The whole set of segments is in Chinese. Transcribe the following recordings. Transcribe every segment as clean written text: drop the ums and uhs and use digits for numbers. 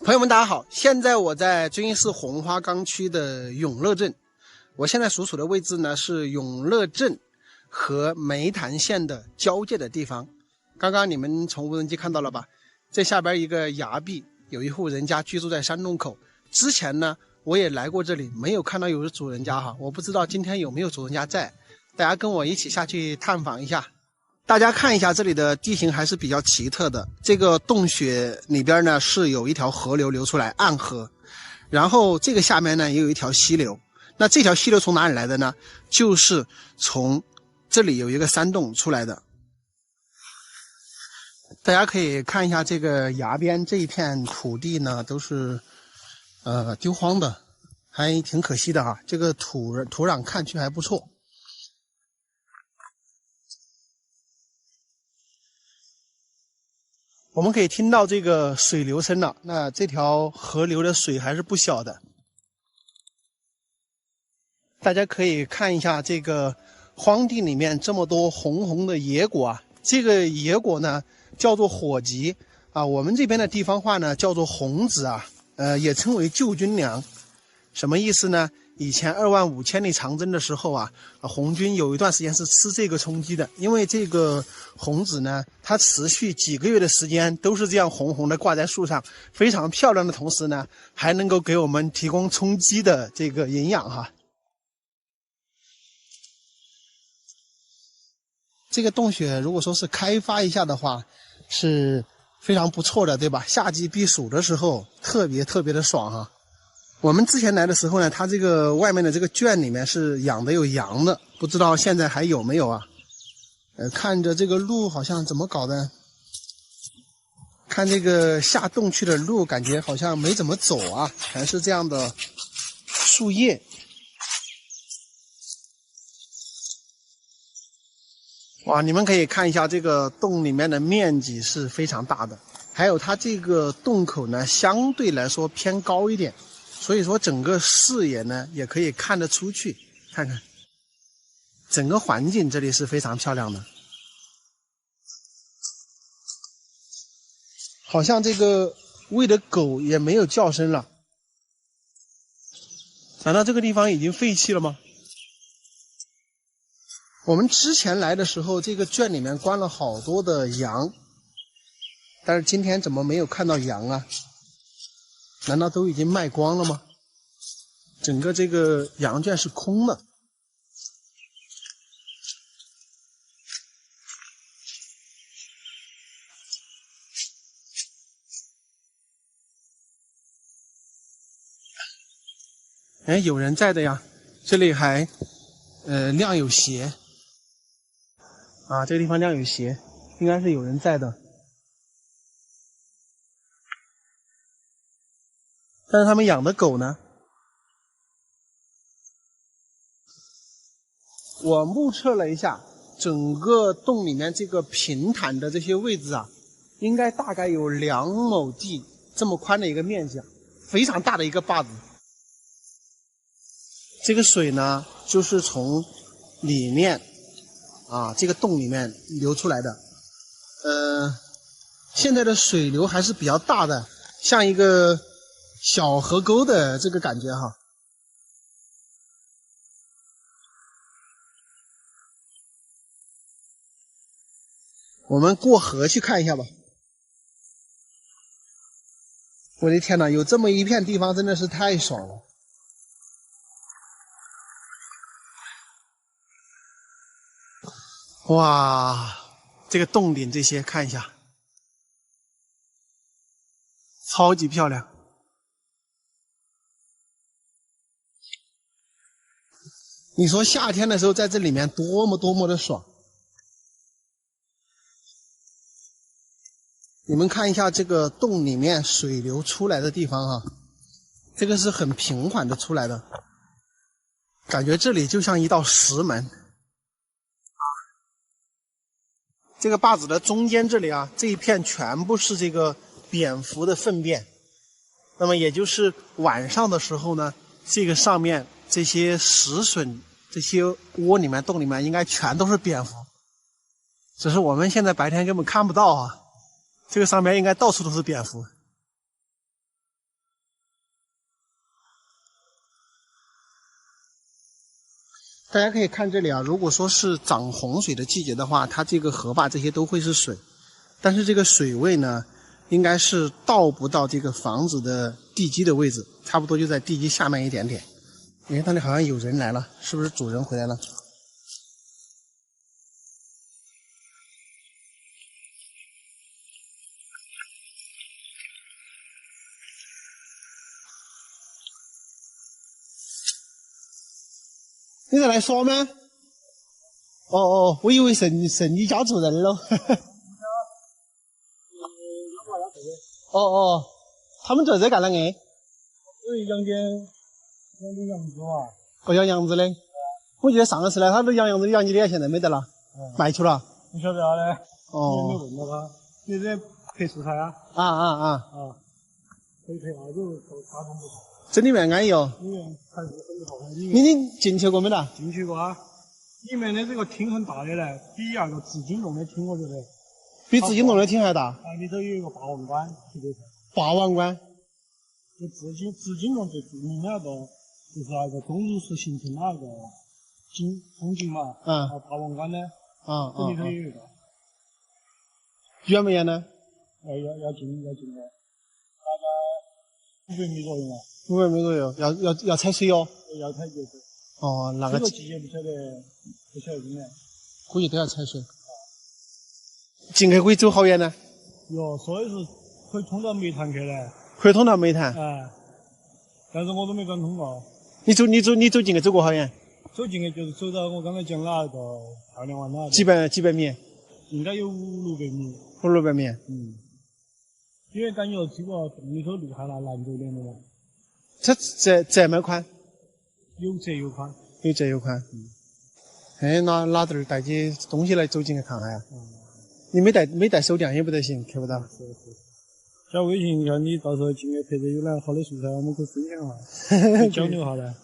朋友们，大家好！现在我在遵义市红花岗区的永乐镇，我现在所处的位置呢是永乐镇和梅潭县的交界的地方。刚刚你们从无人机看到了吧？这下边一个崖壁，有一户人家居住在山洞口。之前呢，我也来过这里，没有看到有主人家哈，我不知道今天有没有主人家在。大家跟我一起下去探访一下。大家看一下这里的地形还是比较奇特的，这个洞穴里边呢是有一条河流流出来，暗河，然后这个下面呢也有一条溪流。那这条溪流从哪里来的呢？就是从这里有一个山洞出来的。大家可以看一下这个崖边这一片土地呢都是丢荒的，还挺可惜的哈。这个土壤看去还不错。我们可以听到这个水流声了，那这条河流的水还是不小的。大家可以看一下这个荒地里面这么多红红的野果啊，这个野果呢叫做火棘啊，我们这边的地方话呢叫做红子啊，也称为救军粮。什么意思呢？以前2万5千里长征的时候啊，红军有一段时间是吃这个充饥的，因为这个红子呢，它持续几个月的时间都是这样红红的挂在树上，非常漂亮的同时呢，还能够给我们提供充饥的这个营养哈。这个洞穴如果说是开发一下的话，是非常不错的，对吧？夏季避暑的时候特别的爽哈。我们之前来的时候呢，它这个外面的这个圈里面是养的有羊的，不知道现在还有没有啊？看着这个路好像怎么搞的？看这个下洞去的路，感觉好像没怎么走啊，全是这样的树叶。哇，你们可以看一下这个洞里面的面积是非常大的，还有它这个洞口呢，相对来说偏高一点。所以说整个视野呢也可以看得出去，看看整个环境这里是非常漂亮的。好像这个喂的狗也没有叫声了，难道这个地方已经废弃了吗？我们之前来的时候，这个圈里面关了好多的羊，但是今天怎么没有看到羊啊？难道都已经卖光了吗？整个这个羊圈是空的。哎，有人在的呀，这里还晾有鞋啊，这个地方晾有鞋，应该是有人在的。但是他们养的狗呢？我目测了一下，整个洞里面这个平坦的这些位置啊，应该大概有2亩地这么宽的一个面积啊，非常大的一个坝子。这个水呢，就是从里面啊这个洞里面流出来的。现在的水流还是比较大的，像一个小河沟的这个感觉哈。我们过河去看一下吧。我的天哪，有这么一片地方真的是太爽了。哇，这个洞顶这些看一下，超级漂亮。你说夏天的时候在这里面多么的爽。你们看一下这个洞里面水流出来的地方啊，这个是很平缓的出来的，感觉这里就像一道石门。这个坝子的中间这里啊，这一片全部是这个蝙蝠的粪便。那么也就是晚上的时候呢，这个上面这些石笋、这些窝里面、洞里面应该全都是蝙蝠，只是我们现在白天根本看不到啊。这个上面应该到处都是蝙蝠。大家可以看这里啊，如果说是涨洪水的季节的话，它这个河坝这些都会是水，但是这个水位呢，应该是到不到这个房子的地基的位置，差不多就在地基下面一点点。你看那里好像有人来了，是不是主人回来了？你在来耍吗？哦哦，我以为是你家主人喽。哦哦，他们在这干啷个？养羊子嘛。哦，养羊子的。我记得上一次呢，他都养羊子的养鸡的，现在没得了，卖出了。不晓得啊嘞。哦。你也没问到他，你这拍素材啊？可以拍啊，就大众不错。这里面安逸哦。里面还是很不错。你进去过没得？进去过啊。里面的这个厅很大的嘞，比那个紫金洞的厅我觉得。比紫金洞的厅还大？啊，里头有一个八王关，特别八王关。就紫金洞最著名的那个，就是那个钟乳石形成那个风景嘛。八王关呢。这里头有一个。远不远呢？要进的，大概500米左右嘛。500米左右，要踩水哦。要踩水。哦，那个这个季节不晓得今年。估计都要踩水。进去可以走好远呢？哟，所以是可以通到煤炭去嘞。可以通到煤炭。但是我都没敢通过。你走进去走过好远？走进去就是走到我刚才讲那个漂亮湾那。几百米？应该有500-600米。500-600米。因为感觉这个洞里头路还难走点的嘛。这么宽？有窄有宽。有窄有宽。哎，哪点带起东西来走进去看看呀？你没带手电也不得行，看不到。是。加微信，看你到时候进去拍的有哪好的素材，我们可以分享下，交流下来，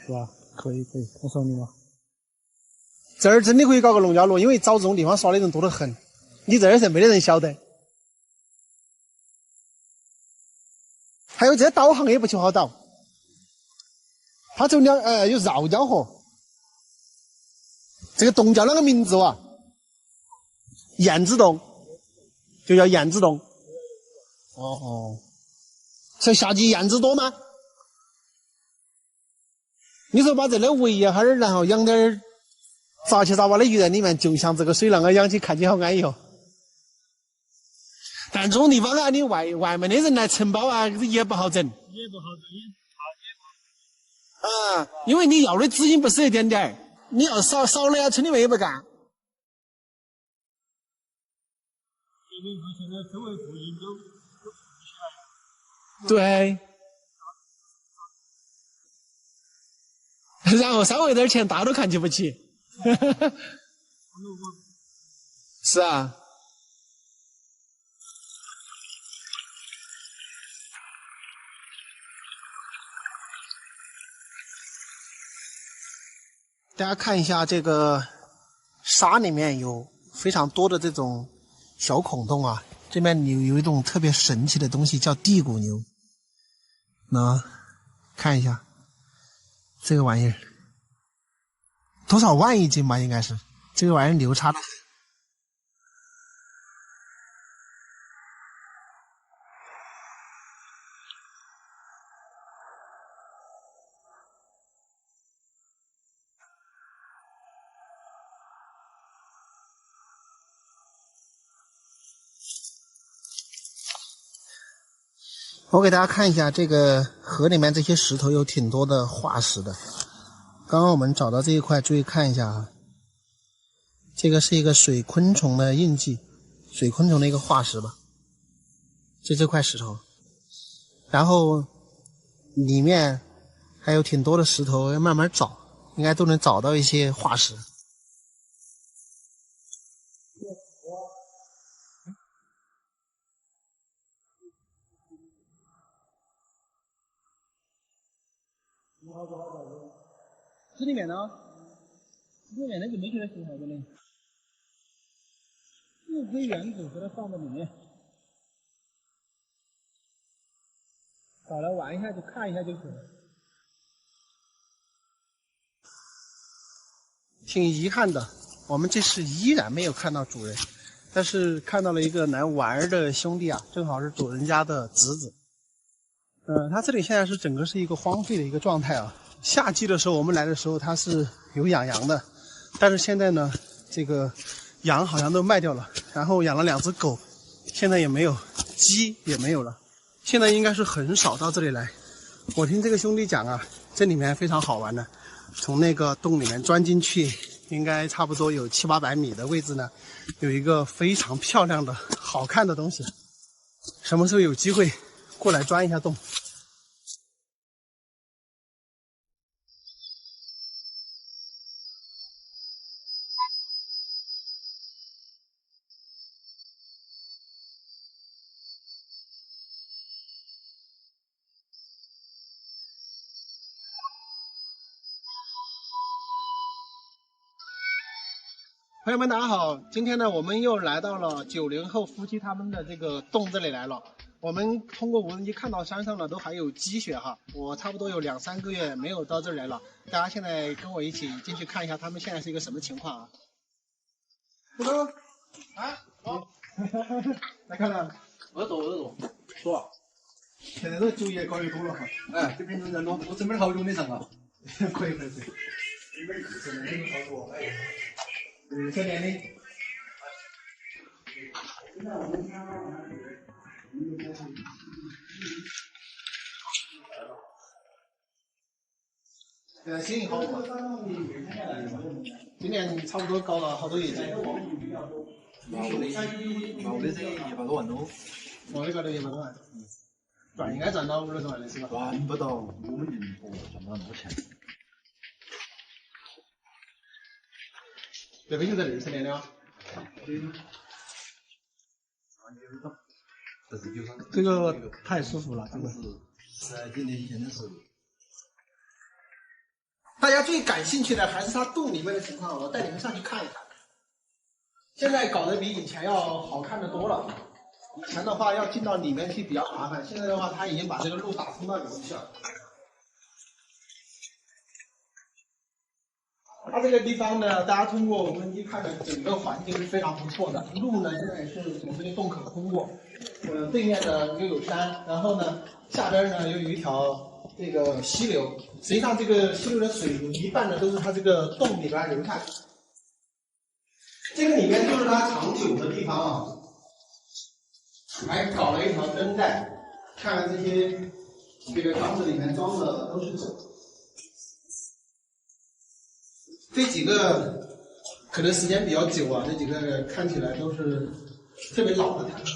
是吧？可以。我扫你嘛。这儿真的可以搞个农家乐，因为找这种地方耍的人多得很。你这儿是没得人晓得。还有这导航也不求好导，它走有绕江河。这个洞叫啷个名字哇？燕子洞，就叫燕子洞。这夏季燕子多吗？你说把这里围一下，然后养点杂七杂八的鱼在里面，就像这个水浪啊养起，看起好安逸哦。但这种地方啊，你外面的人来承包啊，也不好整。也不好整。因为你要的资金不是一点点，你要少了呀，村里面也不干。现在周围附近都对。然后稍微点钱，大家都看不起。是啊。大家看一下这个沙里面有非常多的这种小孔洞啊，这边有一种特别神奇的东西叫地骨牛。看一下这个玩意儿，多少万一斤吧，应该是这个玩意儿牛叉的很。我给大家看一下这个河里面这些石头有挺多的化石的。刚刚我们找到这一块，注意看一下啊，这个是一个水昆虫的印记，水昆虫的一个化石吧，就这块石头。然后里面还有挺多的石头，要慢慢找，应该都能找到一些化石。这里面呢？这里面那就没觉得挺好的嘞。物归原主，把它放在里面。找来玩一下，就看一下就行了。挺遗憾的，我们这次依然没有看到主人，但是看到了一个来玩的兄弟啊，正好是主人家的侄子。他这里现在是整个是一个荒废的一个状态啊。夏季的时候我们来的时候，它是有养羊的，但是现在呢，这个羊好像都卖掉了，然后养了2只狗，现在也没有，鸡也没有了。现在应该是很少到这里来。我听这个兄弟讲啊，这里面非常好玩的，从那个洞里面钻进去，应该差不多有700-800米的位置呢，有一个非常漂亮的好看的东西。什么时候有机会过来钻一下洞？朋友们，大家好！今天呢，我们又来到了90后夫妻他们的这个洞这里来了。我们通过无人机看到山上呢都还有积雪哈，我差不多有2-3个月没有到这里来了。大家现在跟我一起进去看一下，他们现在是一个什么情况啊？不走啊？好，来看看，我走，说。现在这酒也搞得多了哈。哎，这边人多，我准备了好久没上了。可以。这年龄。心情好吗？今年差不多搞了好多业绩。毛的这100多万多。毛的搞了100多万。应该赚到50多万的是吧？赚不到，我们人多赚不到那么多钱。这边就在20年了。这个太舒服了，真的是10几年以前的事。大家最感兴趣的还是它洞里面的情况，我带你们上去看一看。现在搞得比以前要好看的多了。以前的话要进到里面去比较麻烦，现在的话它已经把这个路打通到里面去了。它这个地方呢，大家通过无人机看的整个环境是非常不错的。路呢现在也是从这个洞口通过，对面呢又有山，然后呢下边呢又有一条这个溪流。实际上这个溪流的水有一半呢都是它这个洞里边流下去。这个里面就是它长久的地方啊，还搞了一条灯带，看看这个缸子里面装的都是酒。这几个可能时间比较久啊，这几个看起来都是特别老的坦克。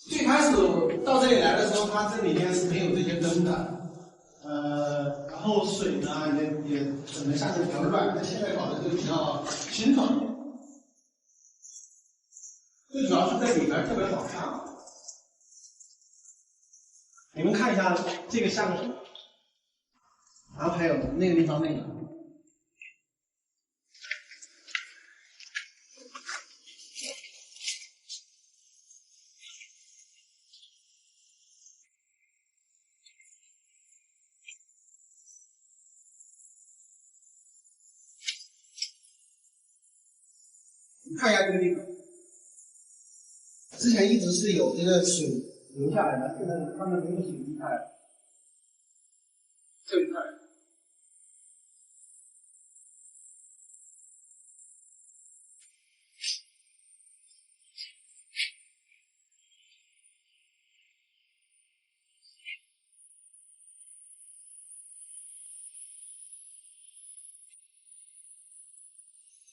最开始到这里来的时候，它这里面是没有这些灯的，然后水呢也可能下的比较乱，但现在搞的就比较清爽一点。最主要是在里边特别好看啊。你们看一下这个像什么？然后还有那个地方那个。你看一下这个地方，之前一直是有这个水流下来的，现在看到这个水离开了，这一块。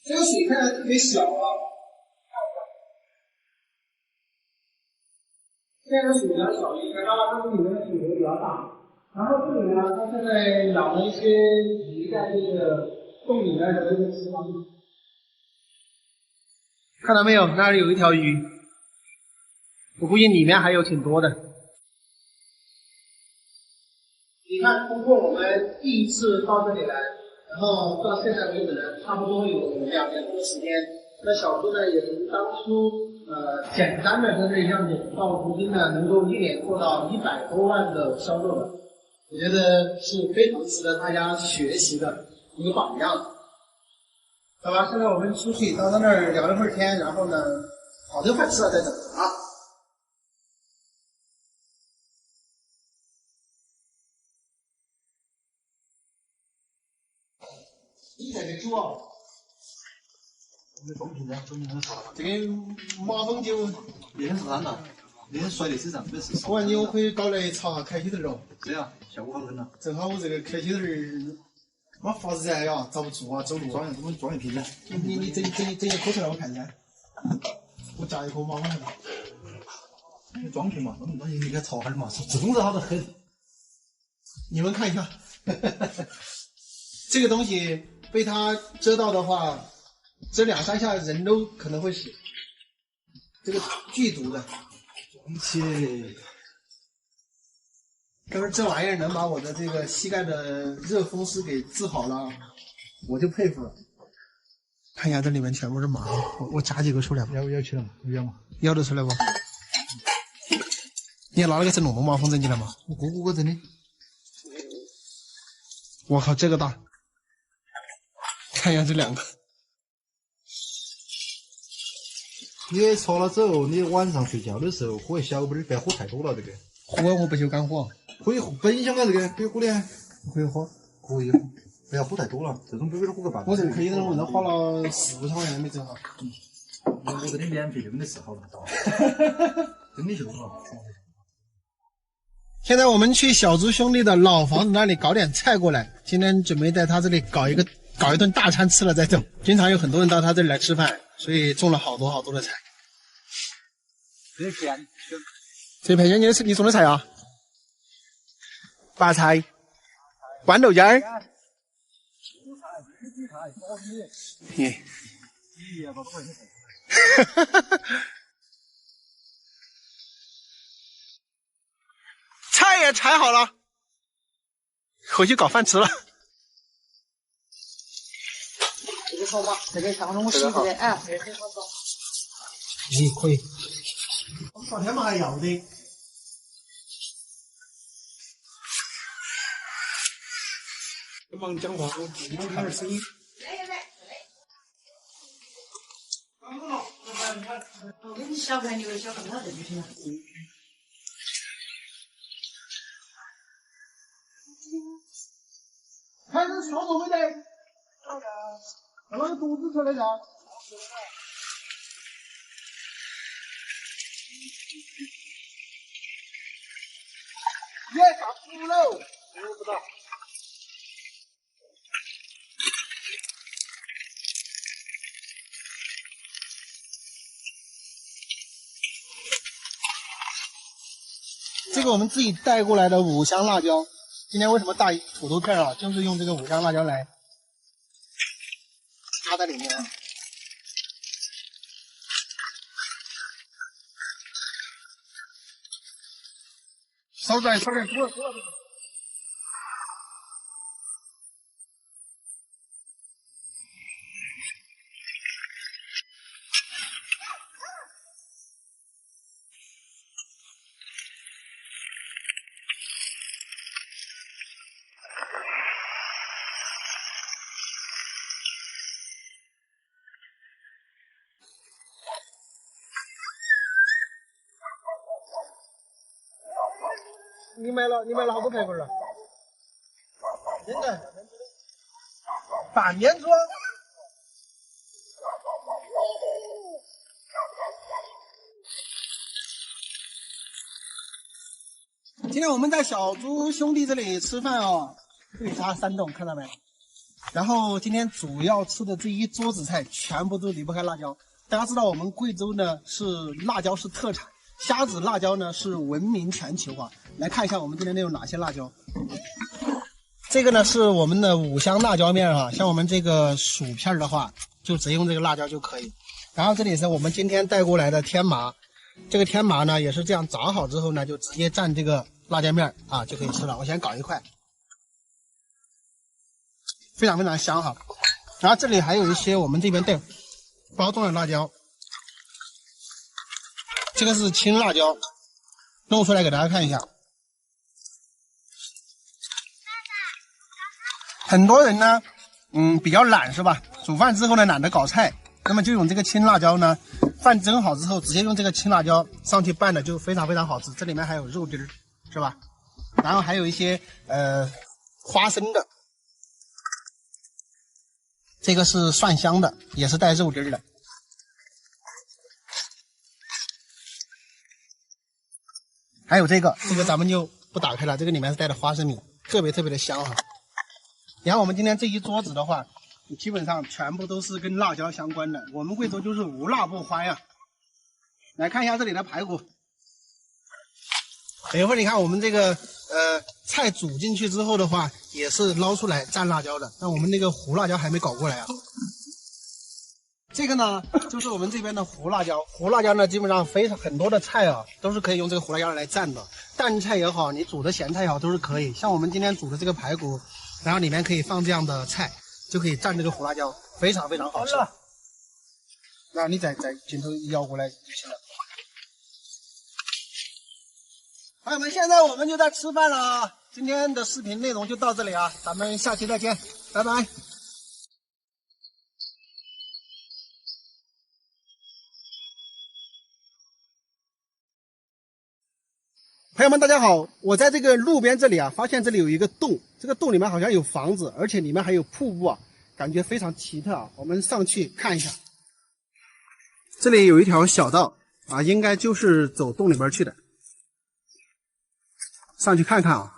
这个水看起来特别小啊，现在的水比较小，以前它们里面的水流比较大。然后这里呢，它现在养了一些鱼在这个洞里面的这个池塘。看到没有？那里有一条鱼，我估计里面还有挺多的。你看，通过我们第一次到这里来，然后到现在为止呢，差不多有2年多的时间，那小猪呢，也从当初简单的跟这样子，到如今呢，能够一年做到100多万的销售的，我觉得是非常值得大家学习的一个榜样。好吧，现在我们出去到他那儿聊一会儿天，然后呢，讨顿饭吃了再走啊。你这个猪啊，中平的，中平很少了。这个马蜂酒那天是烂了，那天摔在身上，没事。我看你我可以搞来炒下开心点哦。这样效果好很了。正好我这个开心点没法子噻呀，遭不住啊，走路。装一瓶子。你整一颗出来我看一下。我夹一颗马蜂来。装瓶嘛，你给它炒下嘛，是重的好得很。你们看一下，这个东西被它蛰到的话，这2、3下人都可能会死。这个剧毒的。装起。要是这玩意儿能把我的这个膝盖的热风湿给治好了，我就佩服了。看一下这里面全部是麻，我夹几个出来吧。要去了吗？要吗？要得出来不？你拿那个整龙马风筝进来吗？我个真的。我靠，这个大！看一下这2个。你搓了之后，你晚上睡觉的时候喝一小杯儿，不要喝太多了。这个喝我不就敢喝？可以喝，本香啊，这个可以喝的。可以喝，可以喝，不要喝太多了。这种杯杯儿喝个半。我这个可以的，我这花了4、5千块钱没整好。我这里免费的，真的是好了，真的就是好。现在我们去小猪兄弟的老房子那里搞点菜过来，今天准备在他这里搞一顿大餐吃了再走。经常有很多人到他这里来吃饭，所以种了好多的菜。这片，这片你种的菜啊？白菜、豌豆尖儿。菜也采好了，回去搞饭吃了。这个好吧，这个像我洗的，哎，这个很好搞。可以。我昨天嘛还要的。忙讲话，我自己看点声音。我给你小盘牛小盘它这就行了。开始说过没得？那个肚子出来噻。耶，打输喽！我不知道。这个我们自己带过来的5香辣椒，今天为什么大土豆片啊？就是用这个5香辣椒来加在里面。烧点，多了。你买了好多排骨了？真的？板面装？今天我们在小猪兄弟这里吃饭哦，这里插3栋，看到没有？然后今天主要吃的这一桌子菜，全部都离不开辣椒。大家知道我们贵州呢是辣椒是特产，虾子辣椒呢是闻名全球啊。来看一下我们今天都有哪些辣椒。这个呢是我们的5香辣椒面啊，像我们这个薯片的话，就直接用这个辣椒就可以。然后这里是我们今天带过来的天麻，这个天麻呢也是这样炸好之后呢，就直接蘸这个辣椒面啊就可以吃了。我先搞一块，非常非常香哈。然后这里还有一些我们这边的包装的辣椒，这个是青辣椒，弄出来给大家看一下。很多人呢，比较懒是吧？煮饭之后呢，懒得搞菜，那么就用这个青辣椒呢，饭蒸好之后，直接用这个青辣椒上去拌的就非常非常好吃。这里面还有肉丁儿，是吧？然后还有一些花生的。这个是蒜香的，也是带肉丁的。还有这个咱们就不打开了，这个里面是带的花生米，特别特别的香哈。然后我们今天这一桌子的话，基本上全部都是跟辣椒相关的。我们贵州就是无辣不欢呀。来看一下这里的排骨。等一会儿你看我们这个菜煮进去之后的话，也是捞出来蘸辣椒的。那我们那个胡辣椒还没搞过来啊。这个呢，就是我们这边的胡辣椒。胡辣椒呢，基本上很多的菜啊，都是可以用这个胡辣椒来蘸的。淡菜也好，你煮的咸菜也好，都是可以。像我们今天煮的这个排骨，然后里面可以放这样的菜，就可以蘸这个胡辣椒，非常非常好吃。那你再镜头摇过来就行了。朋友们，现在我们就在吃饭了啊！今天的视频内容就到这里啊，咱们下期再见，拜拜。朋友们，大家好！我在这个路边这里啊，发现这里有一个洞，这个洞里面好像有房子，而且里面还有瀑布啊，感觉非常奇特啊。我们上去看一下，这里有一条小道啊，应该就是走洞里边去的。上去看看啊！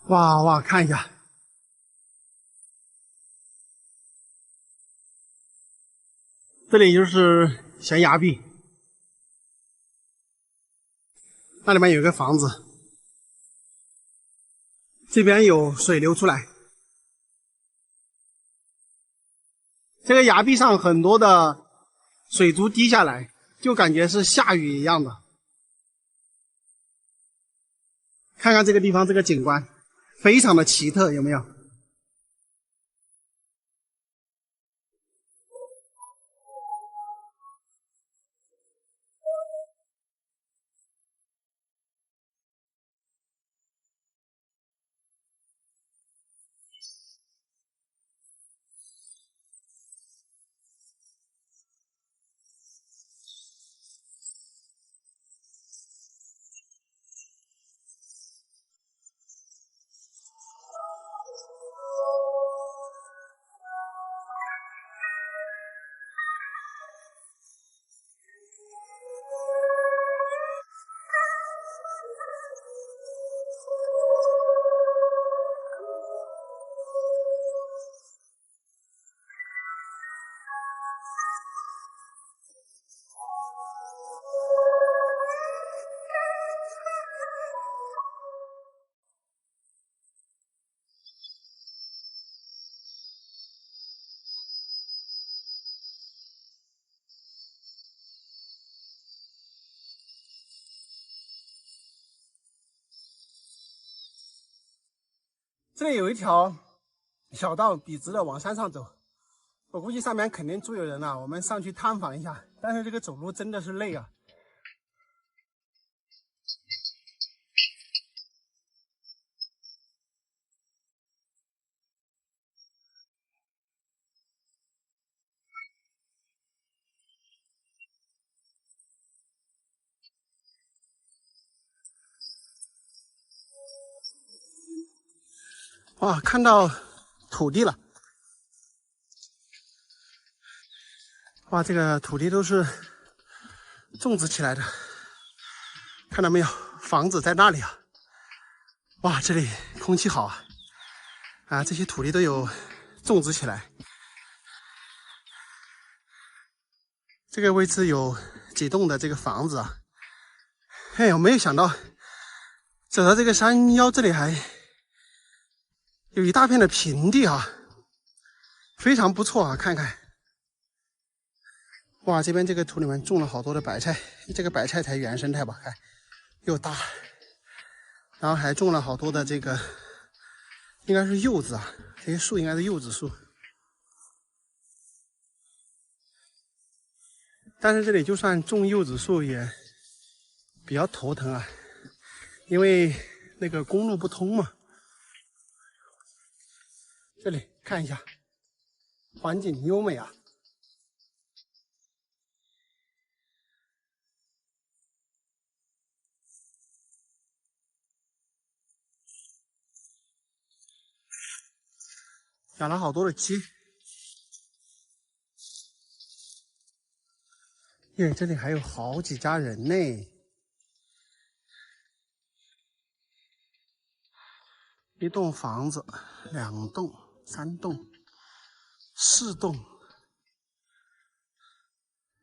哇哇，看一下，这里就是悬崖壁。那里面有一个房子，这边有水流出来，这个崖壁上很多的水珠滴下来，就感觉是下雨一样的。看看这个地方，这个景观非常的奇特，有没有？这里有一条小道，笔直的往山上走，我估计上面肯定住有人了，我们上去探访一下。但是这个走路真的是累啊！哇，看到土地了！哇，这个土地都是种植起来的，看到没有？房子在那里啊！哇，这里空气好啊！啊，这些土地都有种植起来。这个位置有几栋的这个房子啊！哎，我没有想到，走到这个山腰这里还有一大片的平地啊！非常不错啊！看看，哇，这边这个土里面种了好多的白菜，这个白菜才原生态吧？看，又大，然后还种了好多的这个，应该是柚子啊，这些树应该是柚子树。但是这里就算种柚子树也比较头疼啊，因为那个公路不通嘛。这里看一下，环境优美啊。养了好多的鸡。耶，这里还有好几家人呢。一栋房子，2栋、3栋、4栋。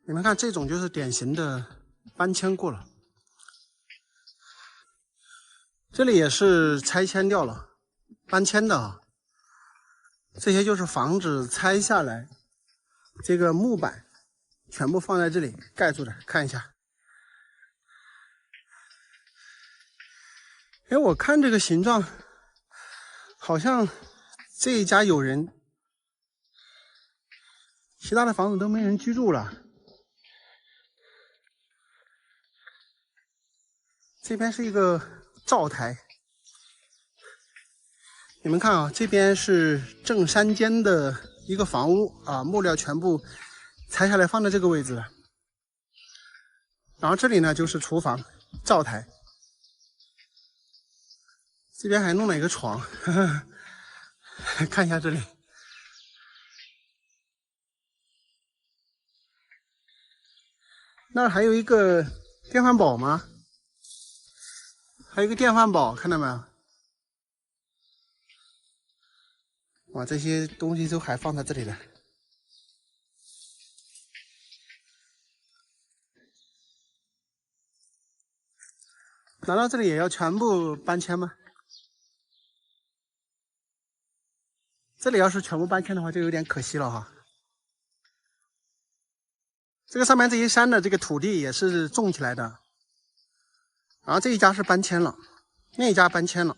你们看，这种就是典型的搬迁过了。这里也是拆迁掉了，搬迁的啊。这些就是房子拆下来，这个木板全部放在这里盖住的，看一下。哎，我看这个形状，好像这一家有人，其他的房子都没人居住了。这边是一个灶台，你们看啊，这边是正山间的一个房屋啊，木料全部拆下来放在这个位置了。然后这里呢就是厨房、灶台，这边还弄了一个床，呵呵，看一下这里。那儿还有一个电饭煲吗？还有一个电饭煲，看到没有？哇，这些东西都还放在这里了。难道这里也要全部搬迁吗？这里要是全部搬迁的话，就有点可惜了哈。这个上面这些山的这个土地也是种起来的，然后这一家是搬迁了，那一家搬迁了，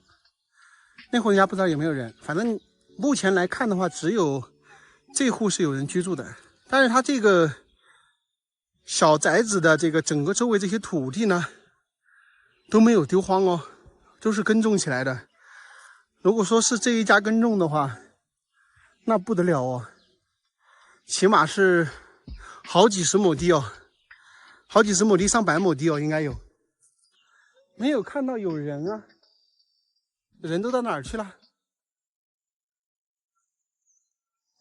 那户人家不知道有没有人，反正目前来看的话，只有这户是有人居住的。但是它这个小宅子的这个整个周围这些土地呢，都没有丢荒哦，都是耕种起来的。如果说是这一家耕种的话，那不得了哦，起码是好几十亩地哦，好几十亩地，上百亩地哦，应该有。没有看到有人啊，人都到哪儿去了？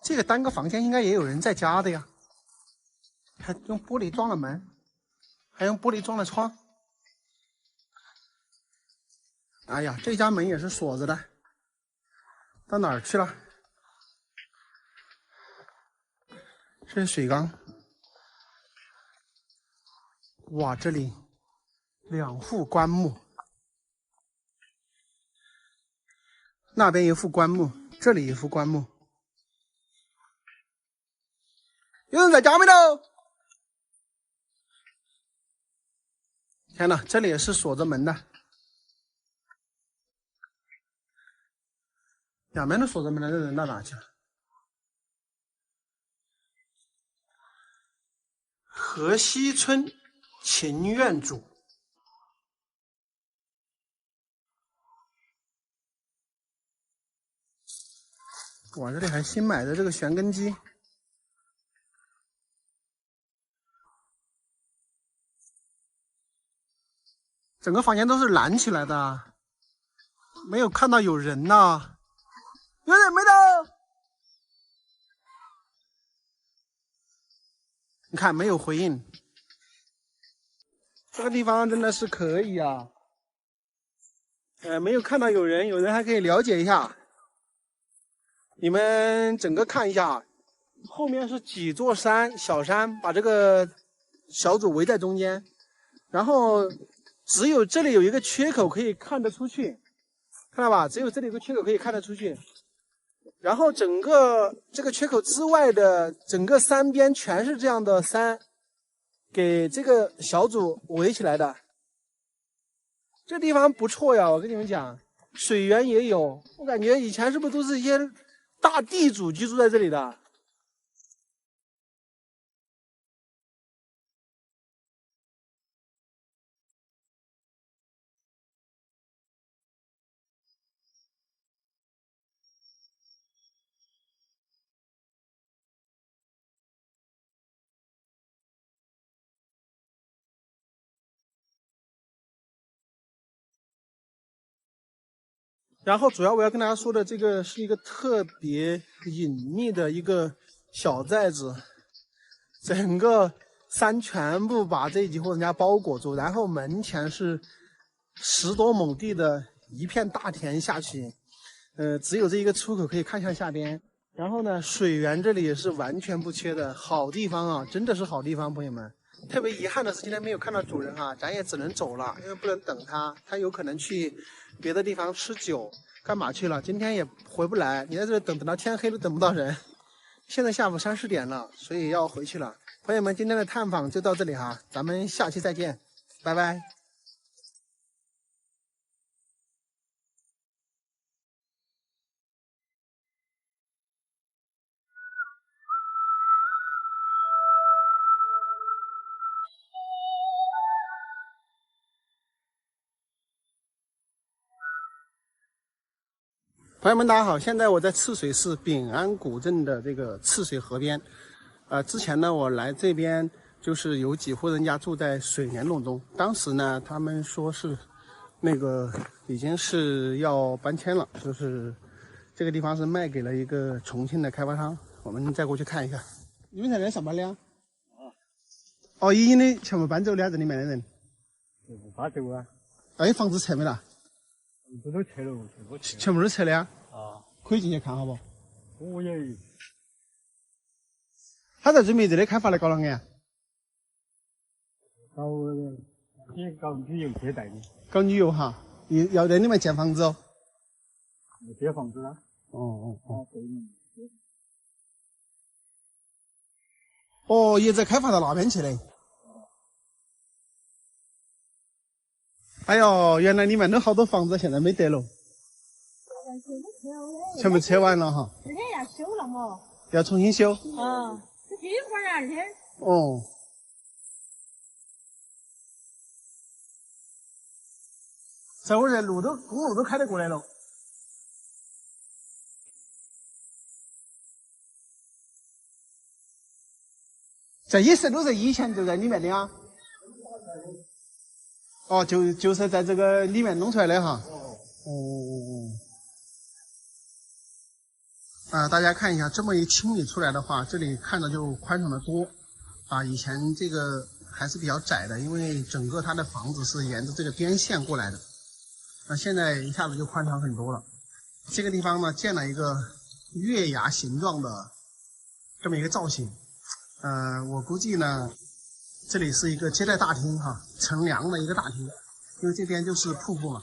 这个单个房间应该也有人在家的呀，还用玻璃装了门，还用玻璃装了窗。哎呀，这家门也是锁着的，到哪儿去了？这是水缸。哇，这里2副棺木，那边一副棺木，这里一副棺木。有人在家没有？天哪，这里也是锁着门的，两边都锁着门的，这人到哪去了？河西村秦院主。哇，这里还新买的这个旋耕机。整个房间都是拦起来的，没有看到有人呐。有人没的？你看没有回应。这个地方真的是可以啊。没有看到有人，有人还可以了解一下。你们整个看一下，后面是几座山，小山把这个小组围在中间，然后只有这里有一个缺口可以看得出去，看到吧？只有这里有个缺口可以看得出去。然后整个这个缺口之外的整个山边全是这样的山，给这个小组围起来的。这地方不错呀，我跟你们讲，水源也有。我感觉以前是不是都是一些大地主居住在这里的？然后主要我要跟大家说的，这个是一个特别隐秘的一个小寨子，整个山全部把这几户人家包裹住，然后门前是10多亩地的一片大田下去，只有这一个出口可以看向下边。然后呢，水源这里也是完全不缺的，好地方啊，真的是好地方，朋友们。特别遗憾的是今天没有看到主人啊，咱也只能走了，因为不能等他，他有可能去别的地方吃酒干嘛去了，今天也回不来，你在这里等到天黑都等不到人。现在下午3、4点了，所以要回去了。朋友们，今天的探访就到这里哈，咱们下期再见，拜拜。朋友们，大家好！现在我在赤水市丙安古镇的这个赤水河边。之前呢，我来这边就是有几户人家住在水帘洞中。当时呢，他们说是那个已经是要搬迁了，就是这个地方是卖给了一个重庆的开发商。我们再过去看一下。你们在那上班的啊？哦，已经的全部搬走了，这里面的人。搬走啊？哎，房子拆没了？这都拆了，全部都拆了啊？啊，可以进去看好不？我也。他在准备这里开发来搞啷个呀？搞旅游接待的。搞旅游哈？要在里面建房子哦？建房子啊？哦。对。哦，也在开发到那边去嘞。哎呦，原来里面都好多房子，现在没得了。全部拆完了哈。之前要修了嘛。要重新修。啊，这几会儿2天。哦。这会儿公路都开得过来了。这也是都是以前就在里面的啊。哦，就是在这个里面弄出来的哈。大家看一下，这么一清理出来的话，这里看着就宽敞的多。以前这个还是比较窄的，因为整个它的房子是沿着这个边线过来的。现在一下子就宽敞很多了。这个地方呢，建了一个月牙形状的这么一个造型。我估计呢，这里是一个接待大厅哈，乘凉的一个大厅，因为这边就是瀑布嘛。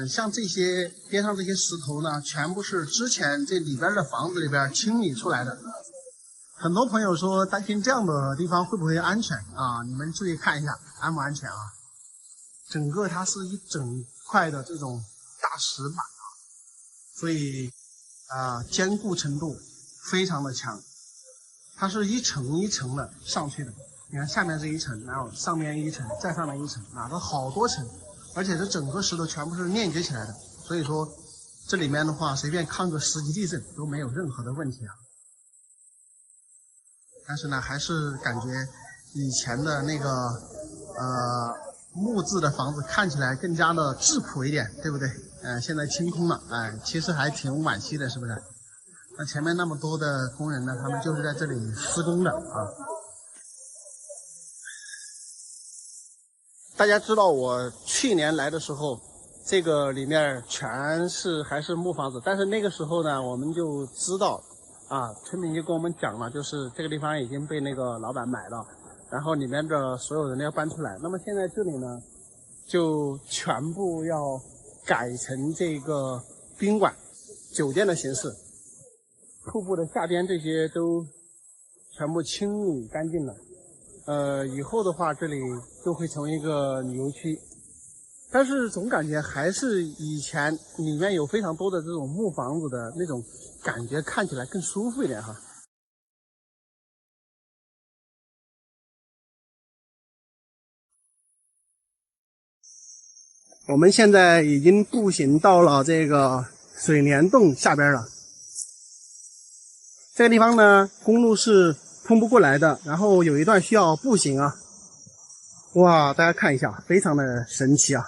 像这些边上这些石头呢，全部是之前这里边的房子里边清理出来的。很多朋友说担心这样的地方会不会安全啊？你们注意看一下安不安全啊？整个它是一整块的这种大石板啊，所以坚固程度非常的强。它是一层一层的上去的，你看下面是一层，然后上面一层，再上面一层，这好多层，而且这整个石头全部是链接起来的，所以说这里面的话随便抗个10级地震都没有任何的问题啊。但是呢，还是感觉以前的那个木质的房子看起来更加的质朴一点，对不对？现在清空了，其实还挺惋惜的，是不是？那前面那么多的工人呢，他们就是在这里施工的啊。大家知道我去年来的时候，这个里面全是还是木房子，但是那个时候呢，我们就知道村民就跟我们讲了，就是这个地方已经被那个老板买了，然后里面的所有人都要搬出来。那么现在这里呢，就全部要改成这个宾馆、酒店的形式。瀑布的下边这些都全部清理干净了。以后的话，这里就会成为一个旅游区。但是总感觉还是以前里面有非常多的这种木房子的那种感觉，看起来更舒服一点哈。我们现在已经步行到了这个水帘洞下边了。这个地方呢，公路是通不过来的，然后有一段需要步行啊。哇，大家看一下，非常的神奇啊！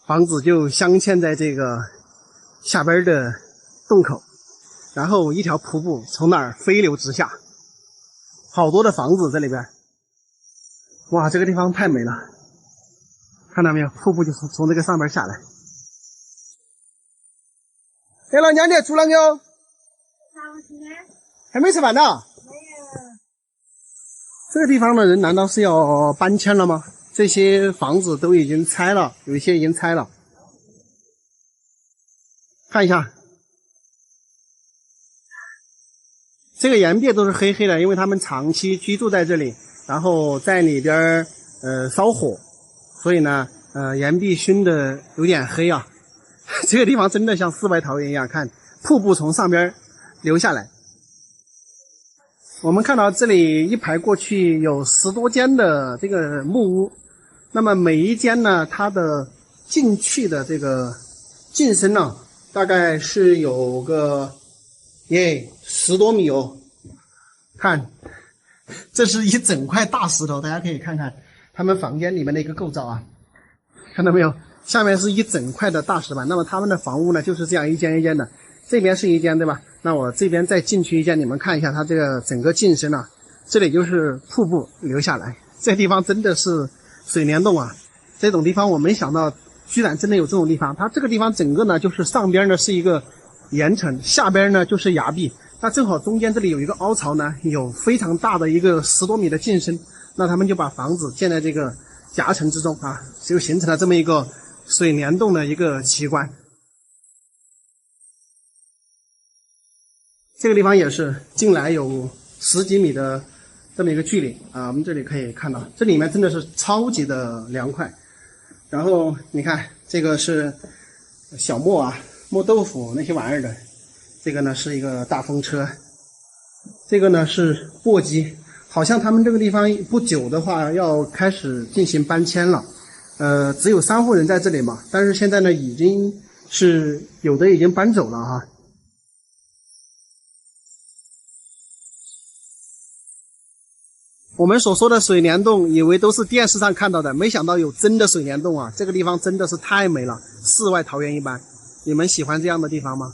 房子就镶嵌在这个下边的洞口，然后一条瀑布从那儿飞流直下，好多的房子在里边。哇，这个地方太美了，看到没有？瀑布就从这个上边下来。哎，老娘子，煮了没有？还没吃饭呢？没有。这个地方的人难道是要搬迁了吗？这些房子都已经拆了，有一些已经拆了。看一下，这个岩壁都是黑黑的，因为他们长期居住在这里，然后在里边烧火，所以呢岩壁熏的有点黑啊。这个地方真的像世外桃源一样，看瀑布从上边流下来。我们看到这里一排过去有10多间的这个木屋，那么每一间呢，它的进去的这个进深呢，大概是有个10多米哦。看，这是一整块大石头，大家可以看看他们房间里面的一个构造啊，看到没有？下面是一整块的大石板，那么他们的房屋呢就是这样一间一间的，这边是一间对吧？那我这边再进去一间，你们看一下它这个整个进深啊，这里就是瀑布流下来，这地方真的是水帘洞啊！这种地方我没想到居然真的有这种地方。它这个地方整个呢就是上边呢是一个岩层，下边呢就是崖壁，那正好中间这里有一个凹槽呢，有非常大的一个10多米的进深，那他们就把房子建在这个夹层之中啊，就形成了这么一个水帘洞的一个奇观。这个地方也是进来有10几米的这么一个距离啊，我们这里可以看到，这里面真的是超级的凉快。然后你看，这个是小磨啊，磨豆腐那些玩意儿的。这个呢是一个大风车，这个呢是簸箕。好像他们这个地方不久的话要开始进行搬迁了。只有3户人在这里嘛，但是现在呢已经是有的已经搬走了哈。我们所说的水帘洞，以为都是电视上看到的，没想到有真的水帘洞啊！这个地方真的是太美了，世外桃源一般。你们喜欢这样的地方吗？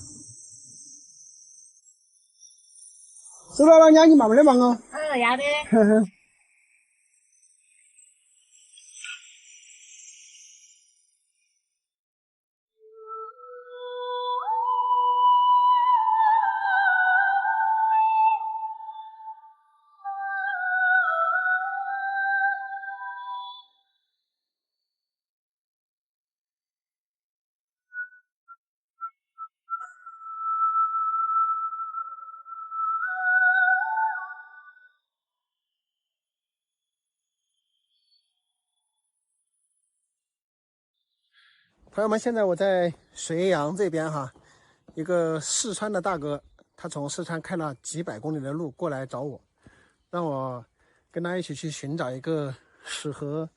是吧，老娘你忙不得忙哦？要得。朋友们，现在我在隋阳这边哈，一个四川的大哥，他从四川开了几百公里的路过来找我，让我跟他一起去寻找一个适合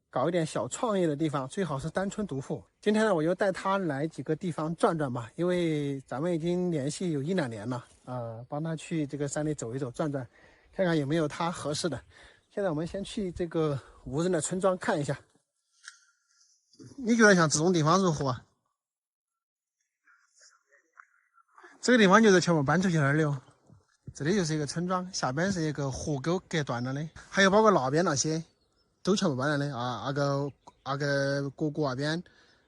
搞一点小创业的地方，最好是单村独户。今天呢，我就带他来几个地方转转吧，因为咱们已经联系有1、2年了，帮他去这个山里走一走、转转，看看有没有他合适的。现在我们先去这个无人的村庄看一下。你觉得像这种地方如何啊？这个地方就是全部搬出去那儿的哦。这里就是一个村庄，下边是一个河沟隔断了的，还有包括那边那些都全部搬来的啊。那个国谷那边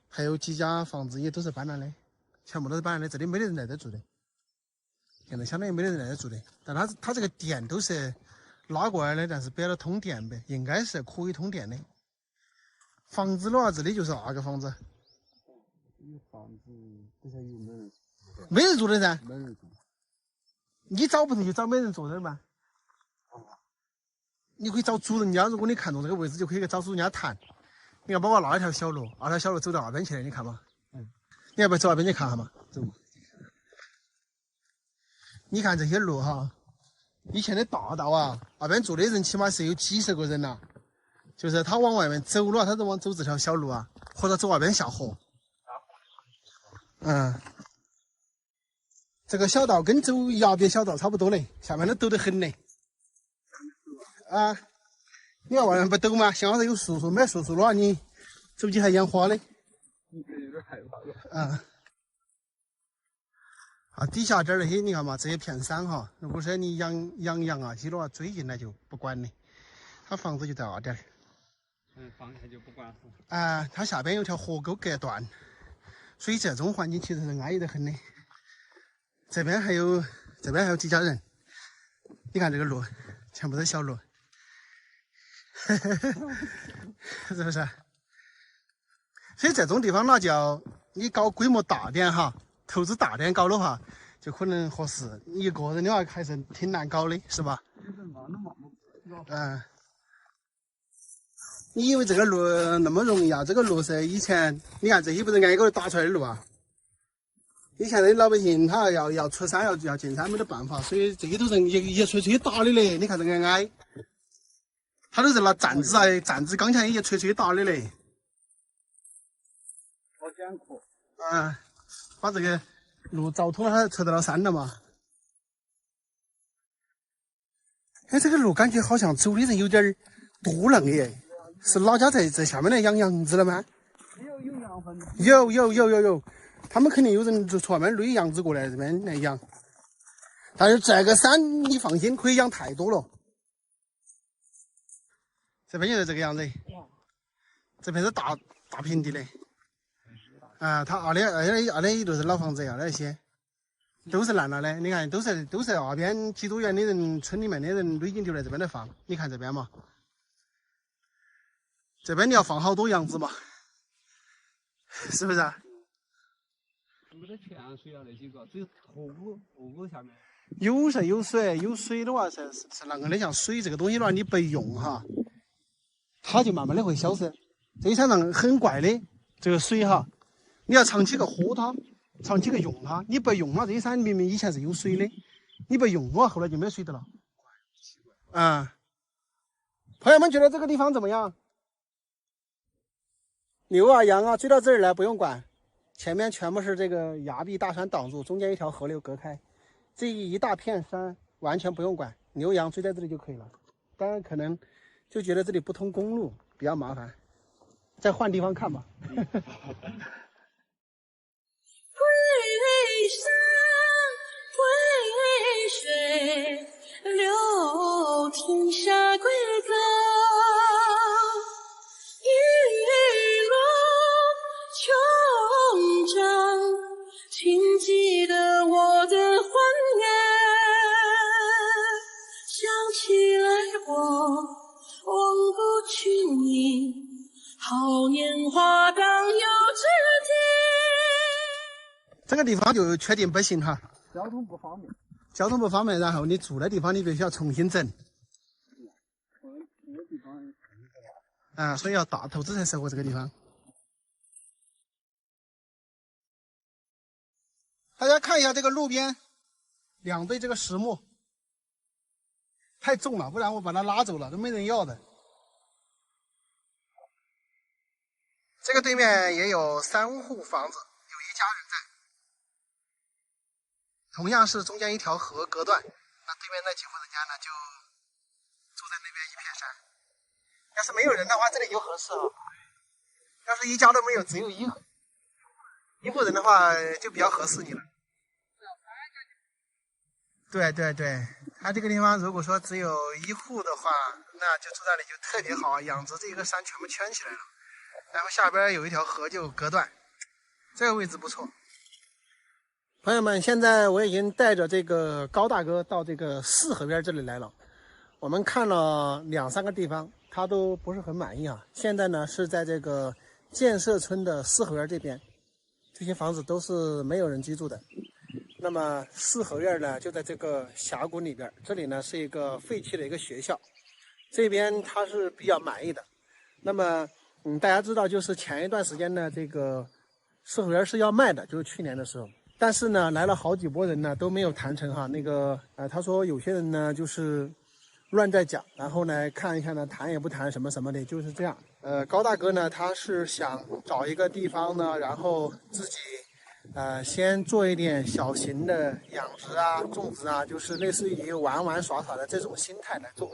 还有几家房子也都是搬来的，全部都是搬来的。这里没得人来这住的，现在相当于没得人来这住的。但它这个电都是拉过来的，但是摆了通电呗，应该是可以通电的。房子的话，这里就是那个房子。房子不晓得有没有人。没人住的噻。没人住。你找不成就找没人住的嘛。你可以找主人家，如果你看中这个位置，就可以找主人家谈。你看，包括那一条小路，那条小路走到那边去了，你看嘛。你要不要走那边去看下嘛？走。你看这些路哈，以前的大道啊，那边住的人起码是有几十个人呐。就是他往外面走了，他就往走这条小路啊，或者走那边下河。这个小道跟走崖边小道差不多嘞，下面都陡得很嘞。你要外面不陡吗？像那有树树，没树树的话，你走起还养花嘞。有点害怕了。底下这儿那些你看嘛，这些片山哈，如果说你养羊啊鸡的话，追进来就不管的，他房子就在那点儿。放下就不管了。它下边有条河沟隔断，所以这种环境其实是安逸得很的。这边还有几家人，你看这个路，全部都是小路，是不是？所以这种地方那叫你搞规模大点哈，投资大点搞的话，就可能合适。你一个人的话还是挺难搞的，是吧？你以为这个路那么容易啊？这个路是以前你看这些不是挨个打出来的路啊？以前的老百姓他要出山要进山没得办法，所以这些都是一锤锤打的嘞。你看这个矮，他都是拿站子钢钳一锤锤打的嘞。好艰苦。把这个路凿通了，他出到了山了嘛。这个路感觉好像走的人有点多了耶。是哪家在下面来养羊子了吗？有羊分。有，他们肯定有人就从外面垒羊子过来这边来养。但是这个山你放心，可以养太多了。这边就是这个样子，这边是大平地的。他二的也都是老房子呀，那些都是烂了的。你看，都是那边几多元的人，村里面的人垒进丢来这边来放。你看这边嘛。这边你要放好多羊子嘛，是不是？没得泉水啊，那几个只有河沟下面。有水的话是那个的，像水这个东西的话，你不用哈，它就慢慢的会消失。这一山上很怪的这个水哈，你要长期去喝它，长期去用它，你不用它，这一山明明以前是有水的，你不用的话，后来就没水的了。朋友们觉得这个地方怎么样？牛啊羊啊追到这儿来不用管，前面全部是这个崖壁大山挡住，中间一条河流隔开，这一大片山完全不用管，牛羊追在这里就可以了。当然可能就觉得这里不通公路比较麻烦，再换地方看吧。归山归水流天下归高。请记得我的欢颜，想起来我忘不去你，好年华当有知己。这个地方就确定不行哈，交通不方便。交通不方便，然后你住的地方你必须要重新整。所以要大投资才适合这个地方。大家看一下这个路边2对这个实木，太重了，不然我把它拉走了都没人要的。这个对面也有3户房子，有1家人在，同样是中间一条河隔断，那对面那几户人家呢就住在那边一片山。要是没有人的话，这里就合适了。要是一家都没有，只有一户人的话，就比较合适你了。对，它这个地方如果说只有1户的话，那就住那里就特别好，养殖这个山全部圈起来了，然后下边有一条河就隔断，这个位置不错。朋友们，现在我已经带着这个高大哥到这个四河边这里来了，我们看了2、3个地方，他都不是很满意啊。现在呢是在这个建设村的四河边这边，这些房子都是没有人居住的。那么四合院呢就在这个峡谷里边，这里呢是一个废弃的一个学校，这边他是比较满意的。那么大家知道就是前一段时间呢这个四合院是要卖的，就是去年的时候，但是呢来了好几波人呢都没有谈成哈。那个他说有些人呢就是乱在讲，然后呢看一下呢谈也不谈什么什么的，就是这样。高大哥呢他是想找一个地方呢，然后自己先做一点小型的养殖啊、种植啊，就是类似于玩玩耍耍的这种心态来做。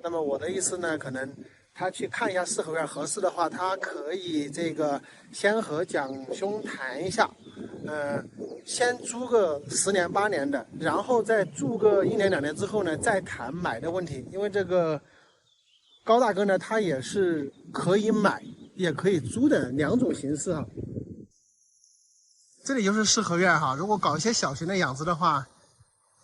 那么我的意思呢，可能他去看一下四合院合适的话，他可以这个先和蒋兄谈一下，先租个10年8年的，然后再住个1年2年之后呢，再谈买的问题。因为这个高大哥呢，他也是可以买也可以租的2种形式哈。这里就是四合院哈，如果搞一些小型的养殖的话，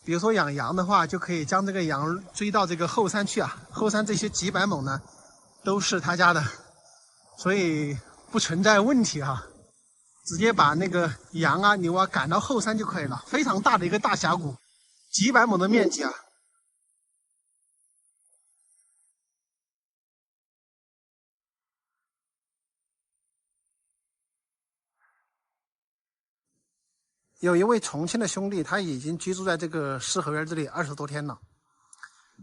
比如说养羊的话，就可以将这个羊追到这个后山去啊。后山这些几百亩呢，都是他家的，所以不存在问题哈。直接把那个羊啊、牛啊赶到后山就可以了。非常大的一个大峡谷，几百亩的面积啊。有一位重庆的兄弟，他已经居住在这个四合院这里20多天了。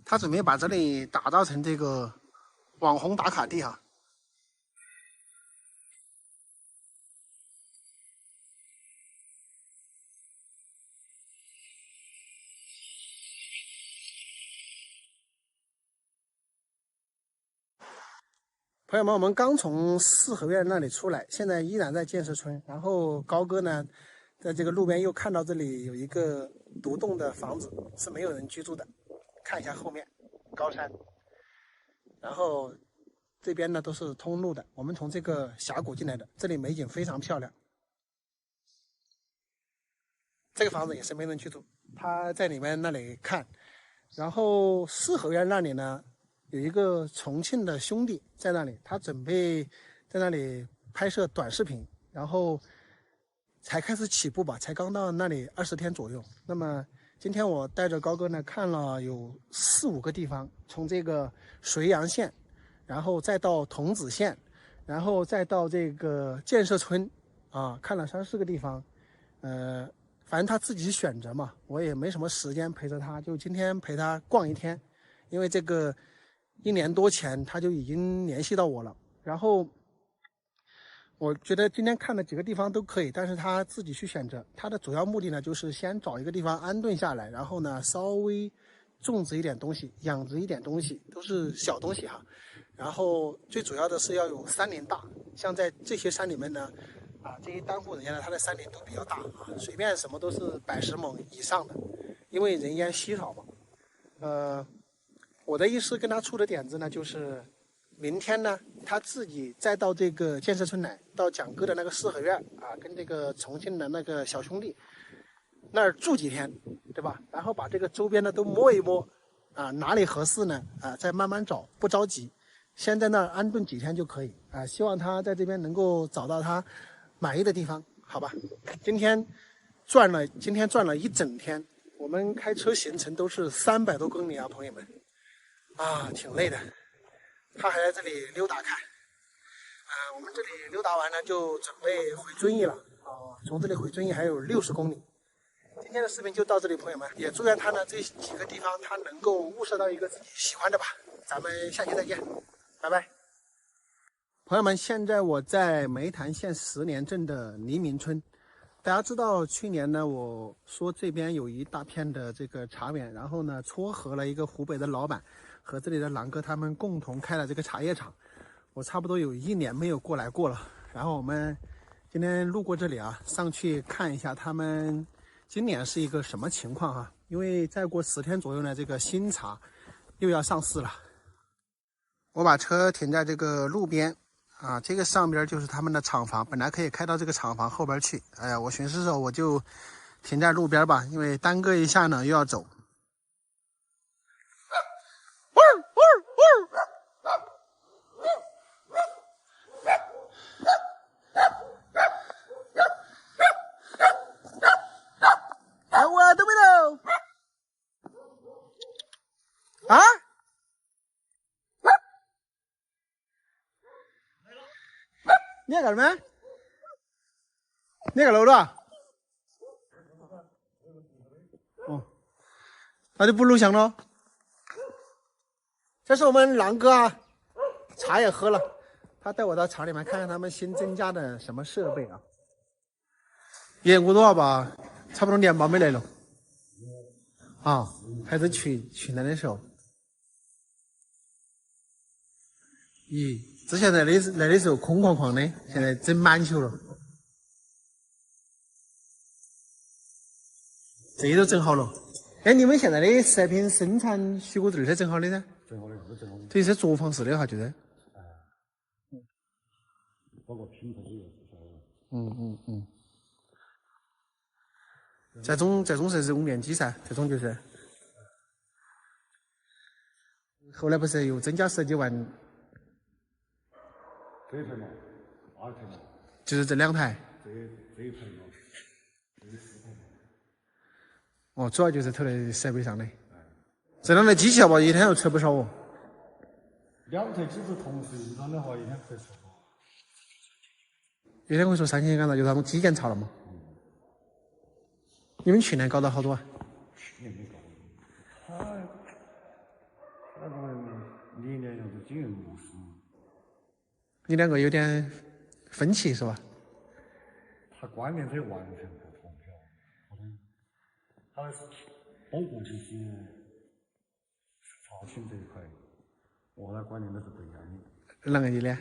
他准备把这里打造成这个网红打卡地哈。朋友们，我们刚从四合院那里出来，现在依然在建设村。然后高哥呢，在这个路边又看到这里有一个独栋的房子，是没有人居住的。看一下后面，高山。然后这边呢都是通路的，我们从这个峡谷进来的，这里美景非常漂亮。这个房子也是没人居住，他在里面那里看。然后四合院那里呢，有一个重庆的兄弟在那里，他准备在那里拍摄短视频，然后才开始起步吧，才刚到那里20天左右。那么今天我带着高哥呢看了有4、5个地方，从这个绥阳县，然后再到桐梓县，然后再到这个建设村啊，看了3、4个地方。反正他自己选择嘛，我也没什么时间陪着他，就今天陪他逛1天。因为这个1年多前他就已经联系到我了，然后我觉得今天看的几个地方都可以，但是他自己去选择。他的主要目的呢，就是先找一个地方安顿下来，然后呢稍微种植一点东西，养殖一点东西，都是小东西哈。然后最主要的是要有山林大，像在这些山里面呢，这些单户人家呢，他的山林都比较大啊，随便什么都是100-10亩以上的，因为人烟稀少嘛。我的意思跟他出的点子呢，就是明天呢，他自己再到这个建设村来，到蒋哥的那个四合院啊，跟这个重庆的那个小兄弟那儿住几天，对吧？然后把这个周边的都摸一摸啊，哪里合适呢？再慢慢找，不着急，先在那儿安顿几天就可以啊。希望他在这边能够找到他满意的地方，好吧？今天转了1整天，我们开车行程都是300多公里啊，朋友们。挺累的，他还在这里溜达看。我们这里溜达完了就准备回遵义了。从这里回遵义还有60公里。今天的视频就到这里，朋友们，也祝愿他呢这几个地方他能够物色到一个自己喜欢的吧。咱们下期再见，拜拜。朋友们，现在我在梅潭县10年镇的黎明村。大家知道去年呢，我说这边有一大片的这个茶园，然后呢撮合了一个湖北的老板和这里的狼哥他们共同开了这个茶叶厂。我差不多有1年没有过来过了，然后我们今天路过这里啊，上去看一下他们今年是一个什么情况啊。因为再过10天左右呢，这个新茶又要上市了。我把车停在这个路边这个上边就是他们的厂房，本来可以开到这个厂房后边去。哎呀，我寻思着我就停在路边吧，因为耽搁一下呢又要走。你要干什么？你要干楼了？哦，那就不录像了。这是我们狼哥啊，茶也喝了，他带我到厂里面看看他们新增加的什么设备啊。也我多少吧，差不多年包没来了。啊，还是去年的时候。咦，之前来的时候空旷旷的，现在整满球了。这都整好了。哎，你们现在的食品生产许可证是整好的噻？整好的，是整好的。这是作坊式的哈，就是。包括品牌也是。这种是揉面机噻，这种就是。后来不是又增加10几万？这一台嘛，2台嘛。就是这2台。这一台嘛，这4台嘛。哦，主要就是投在设备上的。这两台机器吧，一天要吃不少哦。2台机子同时用上的话，一天可以吃。一天会说3000杆子，就是他们基建差了嘛。你们去年搞到好多啊？去年没搞。他那个年要是经营模式。你2个有点分歧是吧？他观念是完全不同的，他包括就是查询这一块，我的观念都是不一样的。啷个的呢？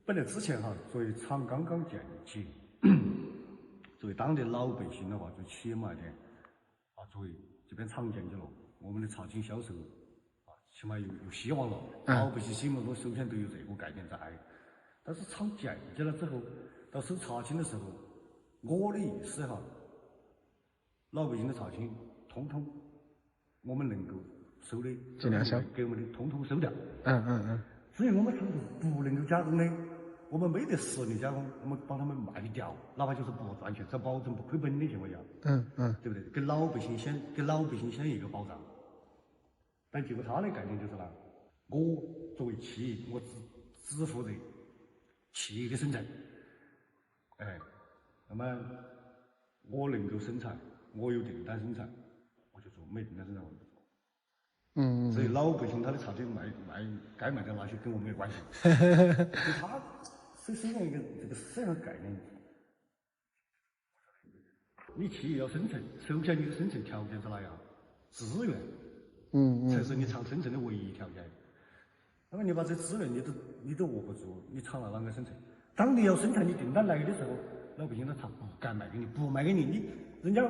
本来之前哈，作为厂刚刚建起，作为当地老百姓的话，最起码的啊，作为这边厂建起了，我们的茶青销售啊，起码有希望了。老百姓心目中首先都有这个概念在。但是厂建起了之后，到收茶青的时候，我的意思哈，老百姓的茶青，通通我们能够收的，尽量收，给我们的通通收掉。至于我们厂是不能够加工的，我们没得实力加工，我们帮他们卖掉，哪怕就是不赚钱，在保证不亏本的情况下，对不对？给老百姓先一个保障。但就他的概念就是呢，我作为企业，我只负责企业的生产，那么我能够生产，我有订单生产，我就做；没订单生产我就不做。所以老百姓他的茶青该卖掉那些跟我没有关系。就他首先一个这个思想概念，你企业要生存，首先你的生存条件是哪样？资源，才是你厂生存的唯一条件。那么你把这资源你都握不住，你厂了啷个生存？当你要生产，你订单来的时候，老百姓他不敢卖给你，不卖给你，人家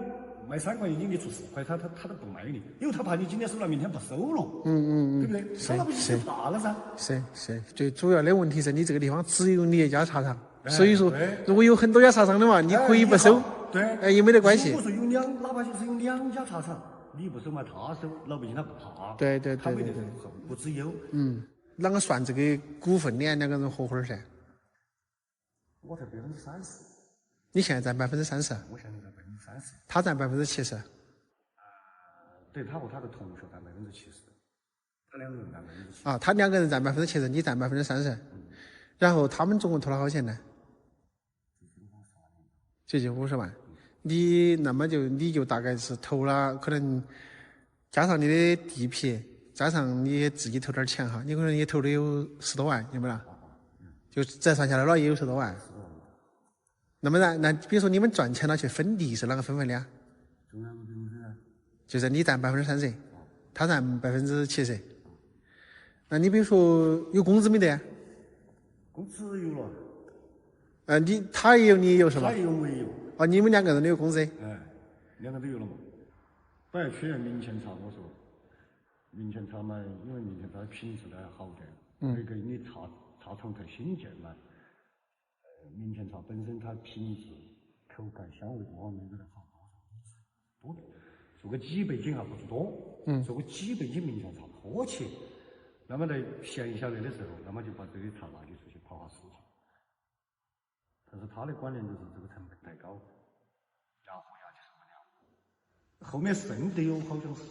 卖3块钱，你出4块，他都不卖给你，因为他怕你今天收了，明天不收了，对不对？老百姓就怕了噻。是，最主要的问题是你这个地方只有你一家茶厂，所以说如果有很多家茶厂的话，你可以不收，也没得关系。如果说哪怕就是有2家茶厂，你不收嘛，他收，老百姓他不怕，对，他没得后顾之忧。啷个算这个股份呢？2个人合伙噻？我才30%。你现在占30%？我现在占30%。他占70%。对，他和他的同学占70%，他2个人占70%。啊，他2个人占70%，你占30%。然后他们总共投了好多钱呢？接近50万。你就大概是投了，可能加上你的地皮，加上你自己投点钱哈，你可能也投的有10多万，有没有？就折算下来了也有10多万。那么那比如说你们赚钱了去分地是啷个分的啊？就是你占30%，他占70%。那你比如说有工资没得？工资有了。他也有你也有是吧？他也有我也有。哦，你们2个人都有工资？2个都有了嘛。本来去年明前茶，我说明前茶嘛，因为明前茶品质呢好点，那个你茶厂太新建嘛，明前茶本身它品质、口感、香味各方面都好多，做个几百斤还不多，做个几百斤明前茶迫切。那么在闲下来的时候，那么就把这个茶拿出去跑下市场。但是他的观念就是这个成本太高，压货压起受不了。后面剩得有好像是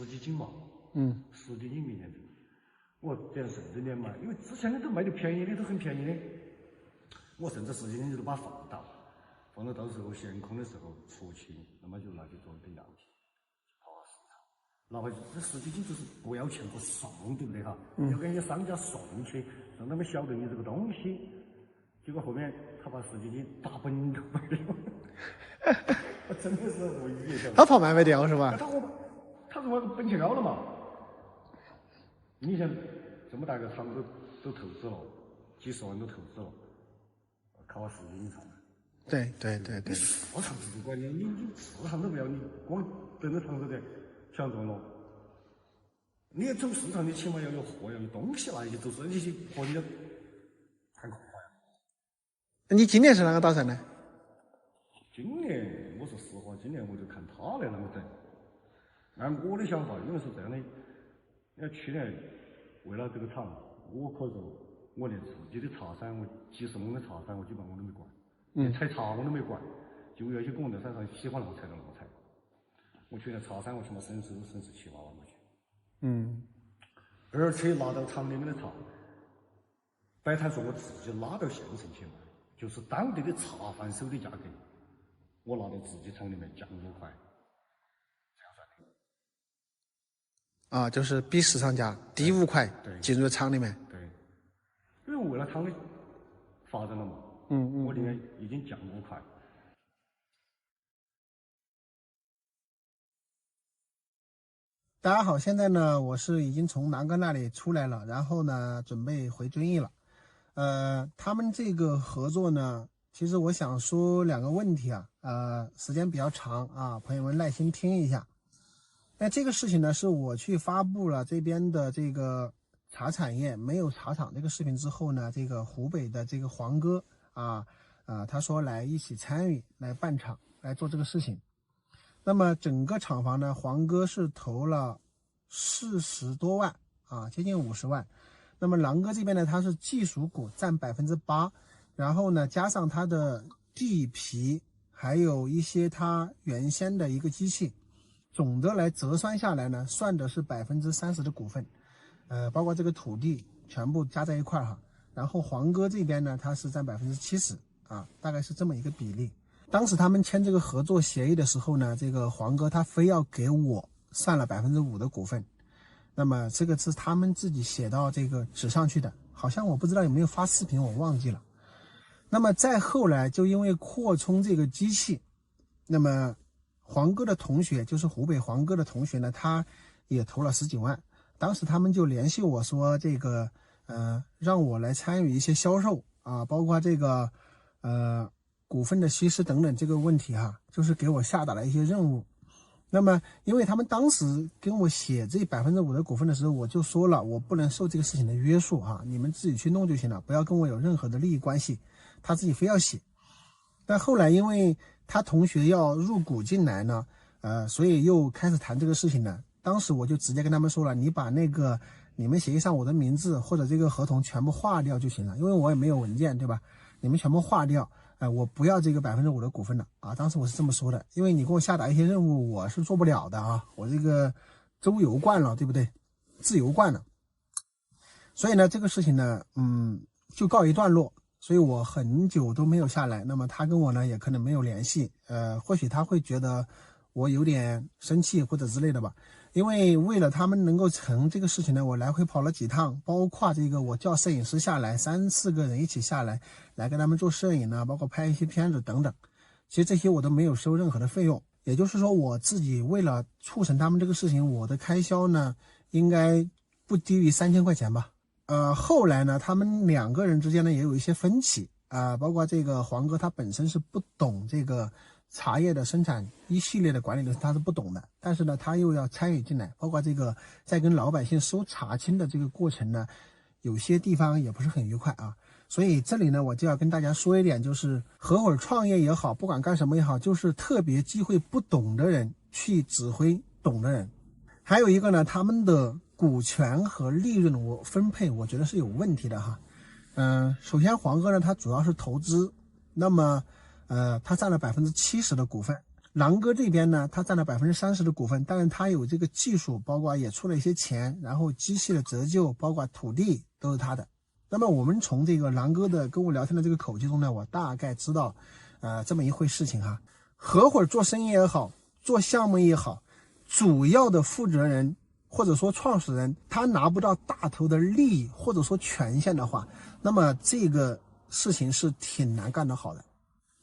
10几斤嘛，10几斤明前茶。我这样甚至连买，因为之前的都卖的便宜的，都很便宜的。我甚至10几年就都把它放到时候闲空的时候出去，那么就拿去做一个样品，跑市场。拿回去这10几斤就是不要钱不送，对不对哈？要给人家商家送去，让他们晓得你这个东西。结果后面他把10几斤大本都卖掉，我真的是我一夜他怕卖不掉是吧？他是我本钱高了嘛。你想这么大个厂都投资了，几10万都投资了，靠10几斤厂。对。市场是最关键，你市场都不要，你光等着厂子的想中了。你要走市场，你起码要有货，要有东西拿去走市，你去和人家谈空话呀。你今年是哪个打算呢？今年我说实话，今年我就看他来啷个整。按我的想法，因为是这样的，你看去年为了这个厂，我可说我连自己的茶山，我几十亩的茶山，我基本我都没管。连采茶我都没管，就要去跟我在山上喜欢啷个采到啷个采。我去年茶山我起码省7、8万块钱。而且拿到厂里面的茶，摆摊说我自己拉到县城去卖，就是当地的茶贩收的价格，我拿到自己厂里面降5块，这样算的。啊，就是比市场价低5块，进入厂里面。对，因为为了厂的发展了嘛。我应该已经降5块。大家好，现在呢，我是已经从南哥那里出来了，然后呢，准备回遵义了。他们这个合作呢，其实我想说2个问题啊，时间比较长啊，朋友们耐心听一下。那这个事情呢，是我去发布了这边的这个茶产业没有茶厂这个视频之后呢，这个湖北的这个黄哥。他说来一起参与来办厂来做这个事情。那么整个厂房呢，黄哥是投了40多万啊，接近50万。那么狼哥这边呢，他是技术股占8%，然后呢加上他的地皮，还有一些他原先的一个机器，总的来折算下来呢，算的是30%的股份，包括这个土地全部加在一块哈。然后黄哥这边呢，他是占70%啊，大概是这么一个比例。当时他们签这个合作协议的时候呢，这个黄哥他非要给我算了5%的股份，那么这个是他们自己写到这个纸上去的，好像我不知道有没有发视频，我忘记了。那么再后来就因为扩充这个机器，那么黄哥的同学，就是湖北黄哥的同学呢，他也投了10几万。当时他们就联系我说这个让我来参与一些销售啊，包括这个股份的稀释等等这个问题哈，就是给我下达了一些任务。那么因为他们当时跟我写这5%的股份的时候，我就说了，我不能受这个事情的约束哈，你们自己去弄就行了，不要跟我有任何的利益关系。他自己非要写，但后来因为他同学要入股进来呢，所以又开始谈这个事情了。当时我就直接跟他们说了，你把那个你们协议上我的名字或者这个合同全部划掉就行了，因为我也没有文件，对吧？你们全部划掉，我不要这个5%的股份了啊！当时我是这么说的，因为你给我下达一些任务，我是做不了的啊，我这个周游惯了，对不对？自由惯了，所以呢，这个事情呢，就告一段落。所以我很久都没有下来，那么他跟我呢也可能没有联系，或许他会觉得我有点生气或者之类的吧。因为为了他们能够成这个事情呢，我来回跑了几趟，包括这个我叫摄影师下来，3、4个人一起下来跟他们做摄影呢，包括拍一些片子等等。其实这些我都没有收任何的费用，也就是说我自己为了促成他们这个事情，我的开销呢应该不低于3000块钱吧。后来呢，他们2个人之间呢也有一些分歧啊，包括这个黄哥他本身是不懂这个茶叶的生产一系列的管理的，他是不懂的，但是呢他又要参与进来，包括这个在跟老百姓收茶青的这个过程呢，有些地方也不是很愉快啊。所以这里呢我就要跟大家说一点，就是合伙创业也好，不管干什么也好，就是特别忌讳不懂的人去指挥懂的人。还有一个呢，他们的股权和利润我分配我觉得是有问题的哈。首先黄哥呢他主要是投资，那么他占了70%的股份，狼哥这边呢，他占了30%的股份，当然他有这个技术，包括也出了一些钱，然后机器的折旧，包括土地都是他的。那么我们从这个狼哥的跟我聊天的这个口气中呢，我大概知道，这么一回事情哈。合伙做生意也好，做项目也好，主要的负责人或者说创始人，他拿不到大头的利益或者说权限的话，那么这个事情是挺难干得好的。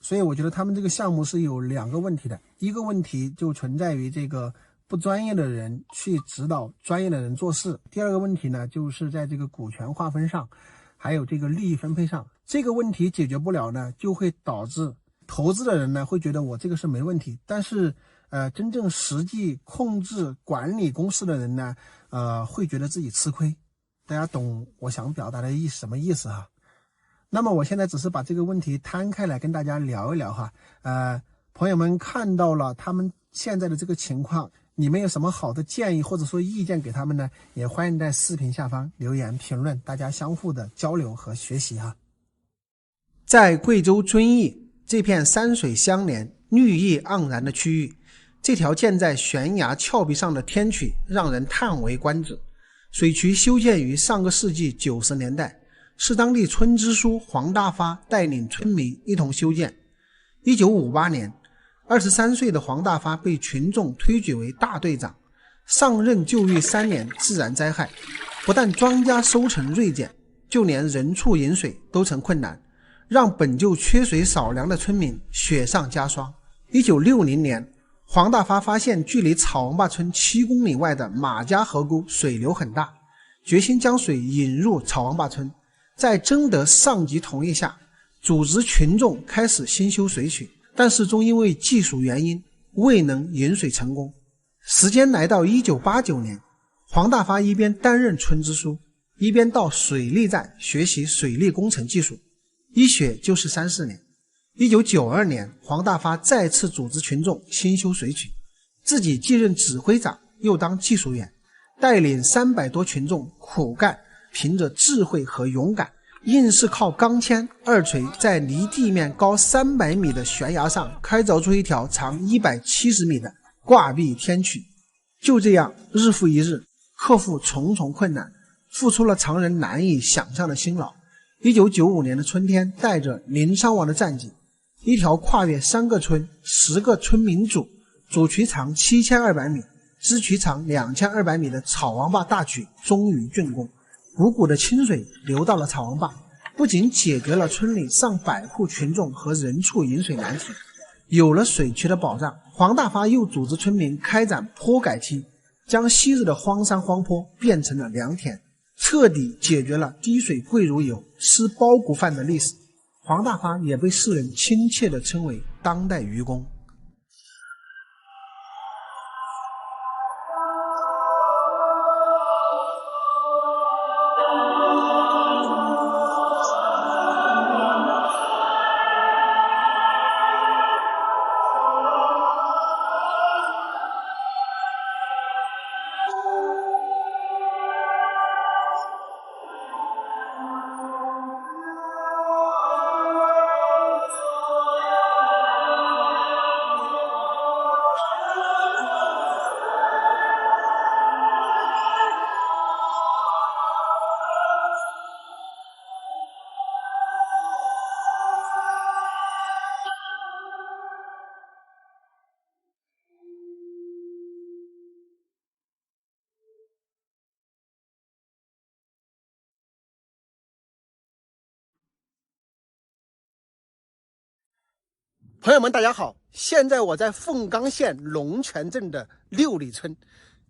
所以我觉得他们这个项目是有2个问题的，一个问题就存在于这个不专业的人去指导专业的人做事，第2个问题呢，就是在这个股权划分上，还有这个利益分配上，这个问题解决不了呢，就会导致投资的人呢会觉得我这个是没问题，但是真正实际控制管理公司的人呢，会觉得自己吃亏。大家懂我想表达的什么意思哈？那么我现在只是把这个问题摊开来跟大家聊一聊哈。朋友们看到了他们现在的这个情况，你们有什么好的建议或者说意见给他们呢？也欢迎在视频下方留言评论，大家相互的交流和学习哈。在贵州遵义这片山水相连、绿意盎然的区域，这条建在悬崖峭壁上的天渠让人叹为观止。水渠修建于上个世纪90年代，是当地村支书黄大发带领村民一同修建。1958年，23岁的黄大发被群众推举为大队长，上任就遇3年自然灾害，不但庄稼收成锐减，就连人畜饮水都成困难，让本就缺水少粮的村民雪上加霜。1960年，黄大发发现距离草王坝村7公里外的马家河沟水流很大，决心将水引入草王坝村。在征得上级同意下，组织群众开始新修水渠，但是终因为技术原因未能引水成功。时间来到1989年，黄大发一边担任村支书，一边到水利站学习水利工程技术，一学就是3-4年。1992年，黄大发再次组织群众新修水渠，自己继任指挥长，又当技术员，带领300多群众苦干，凭着智慧和勇敢，硬是靠钢钎、2锤在离地面高300米的悬崖上开凿出一条长170米的挂壁天渠。就这样日复一日，克服重重困难，付出了常人难以想象的辛劳。1995年的春天，带着零伤亡的战绩，一条跨越3个村、10个村民组，主渠长7200米、支渠长2200米的草王坝大渠终于竣工。汩汩的清水流到了草王坝，不仅解决了村里上百户群众和人畜饮水难题，有了水渠的保障，黄大发又组织村民开展坡改梯，将昔日的荒山荒坡变成了良田，彻底解决了滴水贵如油、吃包谷饭的历史。黄大发也被世人亲切地称为当代愚公。朋友们大家好，现在我在凤冈县龙泉镇的6里村，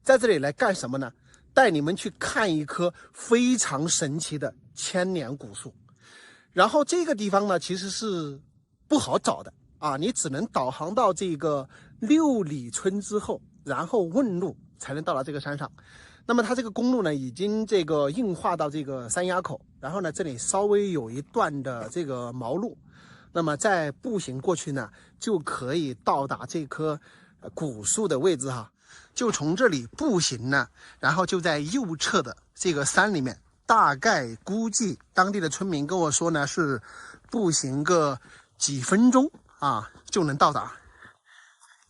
在这里来干什么呢？带你们去看一棵非常神奇的千年古树。然后这个地方呢其实是不好找的啊，你只能导航到这个6里村之后，然后问路才能到达这个山上。那么它这个公路呢已经这个硬化到这个山崖口，然后呢这里稍微有一段的这个毛路，那么再步行过去呢就可以到达这棵古树的位置哈。就从这里步行呢，然后就在右侧的这个山里面，大概估计当地的村民跟我说呢是步行个几分钟啊就能到达。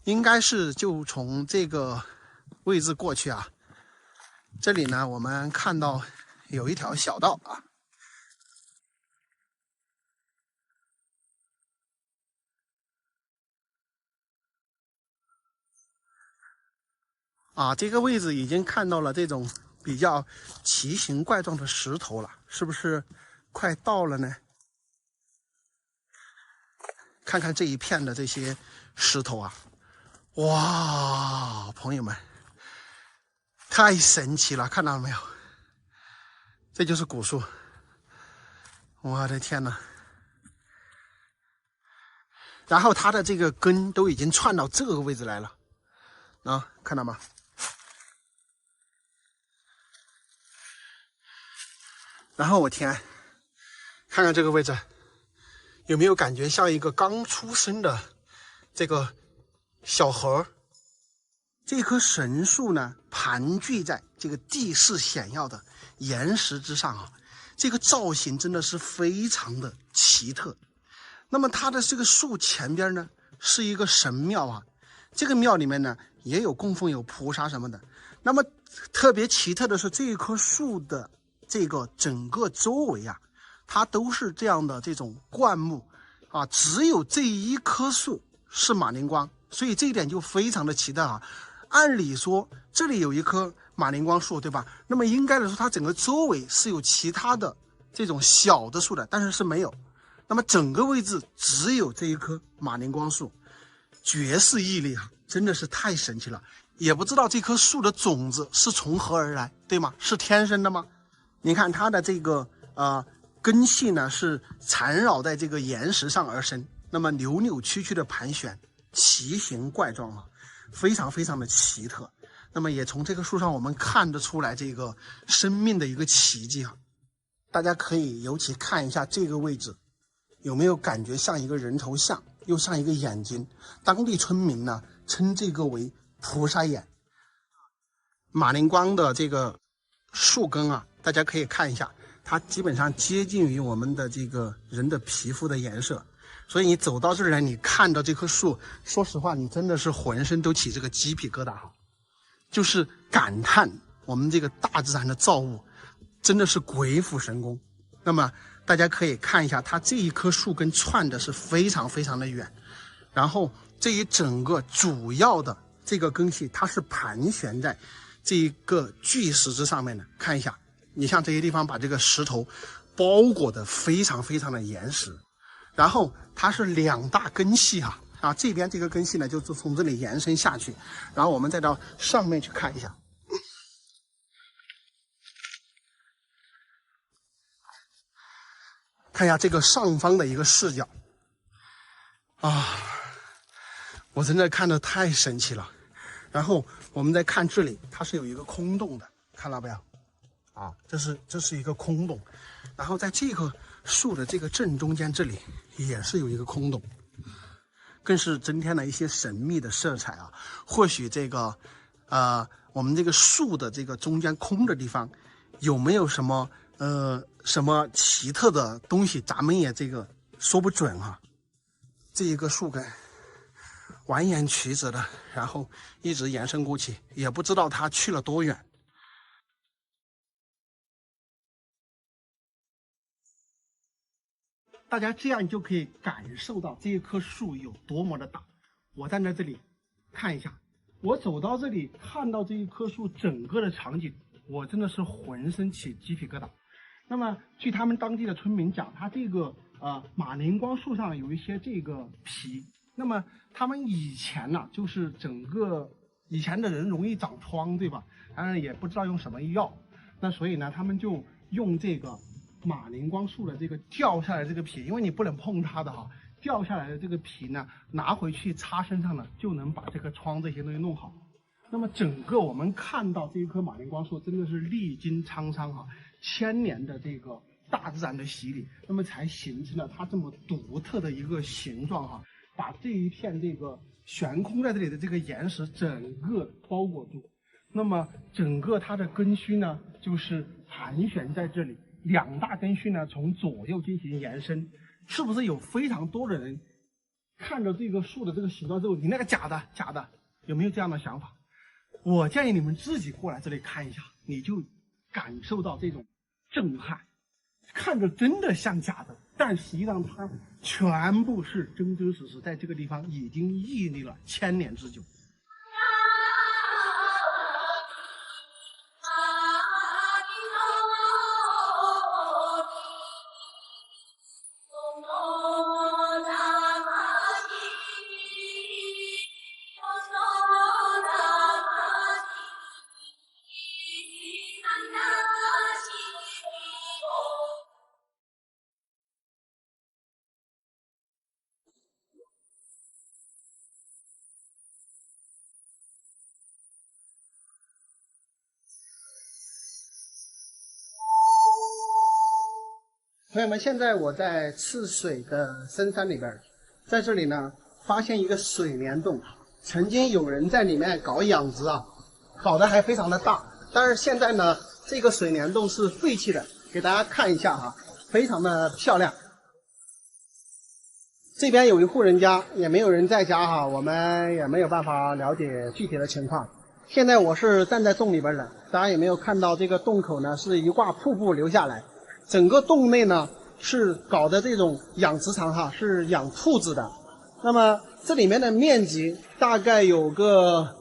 应该是就从这个位置过去啊。这里呢，我们看到有一条小道啊。这个位置已经看到了这种比较奇形怪状的石头了，是不是快到了呢？看看这一片的这些石头啊，哇，朋友们，太神奇了，看到了没有？这就是古树，我的天哪！然后它的这个根都已经串到这个位置来了，看到吗？然后我天，看看这个位置，有没有感觉像一个刚出生的这个小猴？这棵神树呢，盘踞在这个地势险要的岩石之上啊，这个造型真的是非常的奇特。那么它的这个树前边呢，是一个神庙啊，这个庙里面呢也有供奉有菩萨什么的。那么特别奇特的是，这一棵树的这个整个周围啊，它都是这样的这种灌木啊，只有这一棵树是马铃光，所以这一点就非常的奇特啊。按理说这里有一棵马铃光树，对吧？那么应该来说，它整个周围是有其他的这种小的树的，但是没有。那么整个位置只有这一棵马铃光树，绝世屹立啊，真的是太神奇了。也不知道这棵树的种子是从何而来，对吗？是天生的吗？你看它的这个根系呢，是缠绕在这个岩石上而生，那么扭扭曲曲的盘旋，奇形怪状啊，非常非常的奇特。那么也从这棵树上我们看得出来这个生命的一个奇迹啊。大家可以尤其看一下这个位置，有没有感觉像一个人头像，又像一个眼睛？当地村民呢称这个为菩萨眼。马铃光的这个树根啊，大家可以看一下，它基本上接近于我们的这个人的皮肤的颜色，所以你走到这儿来，你看到这棵树，说实话，你真的是浑身都起这个鸡皮疙瘩哈，就是感叹我们这个大自然的造物真的是鬼斧神工。那么大家可以看一下，它这一棵树根串的是非常非常的远，然后这一整个主要的这个根系，它是盘旋在这一个巨石之上面的。看一下，你像这些地方把这个石头包裹的非常非常的严实，然后它是两大根系这边这个根系呢就从这里延伸下去，然后我们再到上面去看一下，看一下这个上方的一个视角我真的看得太神奇了。然后我们再看这里，它是有一个空洞的，看到没有？这是一个空洞，然后在这个树的这个正中间这里也是有一个空洞，更是增添了一些神秘的色彩啊。或许这个我们这个树的这个中间空的地方有没有什么奇特的东西，咱们也这个说不准啊。这一个树根蜿蜒曲折的，然后一直延伸过去，也不知道它去了多远。大家这样就可以感受到这一棵树有多么的大。我站在这里看一下，我走到这里看到这一棵树整个的场景，我真的是浑身起鸡皮疙瘩。那么据他们当地的村民讲，它这个马铃光树上有一些这个皮，那么他们以前呢，就是以前的人容易长疮，对吧？当然也不知道用什么药，那所以呢，他们就用这个马铃光树的这个掉下来的这个皮，因为你不能碰它的掉下来的这个皮呢，拿回去擦身上呢，就能把这个疮这些东西弄好。那么整个我们看到这一棵马铃光树真的是历经沧桑千年的这个大自然的洗礼，那么才形成了它这么独特的一个形状把这一片这个悬空在这里的这个岩石整个包裹住。那么整个它的根须呢，就是盘旋在这里，两大根须呢从左右进行延伸。是不是有非常多的人看着这个树的这个形状之后，你那个假的，有没有这样的想法？我建议你们自己过来这里看一下，你就感受到这种震撼。看着真的像假的，但实际上它全部是真真实实在这个地方已经屹立了1000年之久。朋友们，现在我在赤水的深山里边，在这里呢发现一个水帘洞，曾经有人在里面搞养殖啊，搞得还非常的大。但是现在呢，这个水帘洞是废弃的，给大家看一下哈，非常的漂亮。这边有一户人家，也没有人在家哈，我们也没有办法了解具体的情况。现在我是站在洞里边的，大家有没有看到这个洞口呢？是一挂瀑布流下来。整个洞内呢是搞的这种养殖场哈，是养兔子的。那么这里面的面积大概有个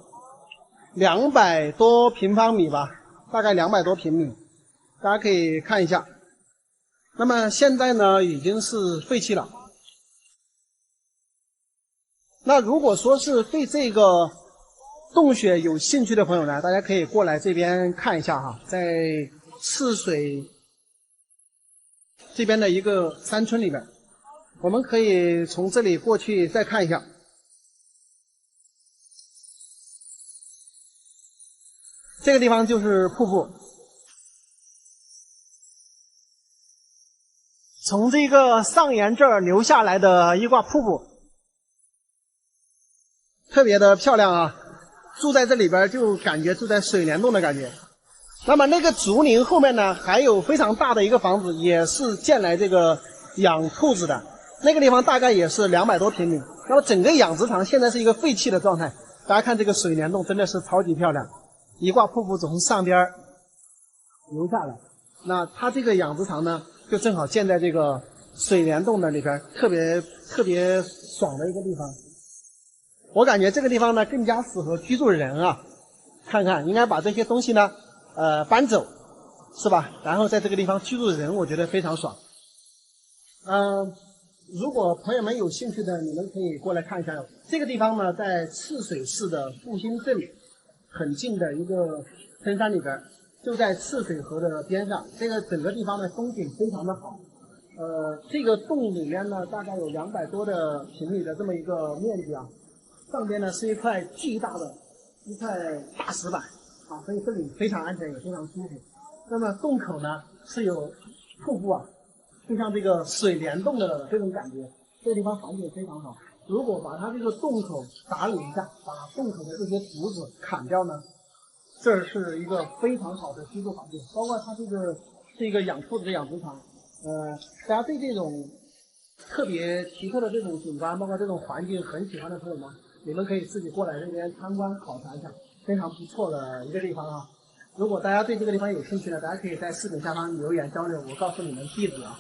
200多平方米吧，大概200多平米，大家可以看一下。那么现在呢已经是废弃了。那如果说是对这个洞穴有兴趣的朋友呢，大家可以过来这边看一下哈，在赤水这边的一个山村里面，我们可以从这里过去再看一下。这个地方就是瀑布，从这个上沿这儿流下来的一挂瀑布，特别的漂亮啊！住在这里边就感觉住在水帘洞的感觉。那么那个竹林后面呢，还有非常大的一个房子，也是建来这个养兔子的。那个地方大概也是200多平米。那么整个养殖场现在是一个废弃的状态。大家看这个水帘洞真的是超级漂亮，一挂瀑布从上边流下来。那它这个养殖场呢，就正好建在这个水帘洞的里边，特别爽的一个地方。我感觉这个地方呢更加适合居住人啊。看看，应该把这些东西呢搬走，是吧？然后在这个地方居住的人，我觉得非常爽。如果朋友们有兴趣的，你们可以过来看一下。这个地方呢，在赤水市的复兴镇很近的一个深山里边，就在赤水河的边上。这个整个地方的风景非常的好。这个洞里面呢，大概有200多的平米的这么一个面积啊。上边呢是一块巨大的一块大石板。啊，所以这里非常安全，也非常舒服。那么洞口呢是有瀑布啊，就像这个水帘洞的这种感觉。这个地方环境非常好。如果把它这个洞口打理一下，把洞口的这些竹子砍掉呢，这是一个非常好的居住环境。包括它这个是一个养兔子的养殖场。大家对这种特别奇特的这种景观，包括这种环境很喜欢的朋友们，你们可以自己过来这边参观考察一下。非常不错的一个地方啊！如果大家对这个地方有兴趣呢，大家可以在视频下方留言交流，我告诉你们地址啊。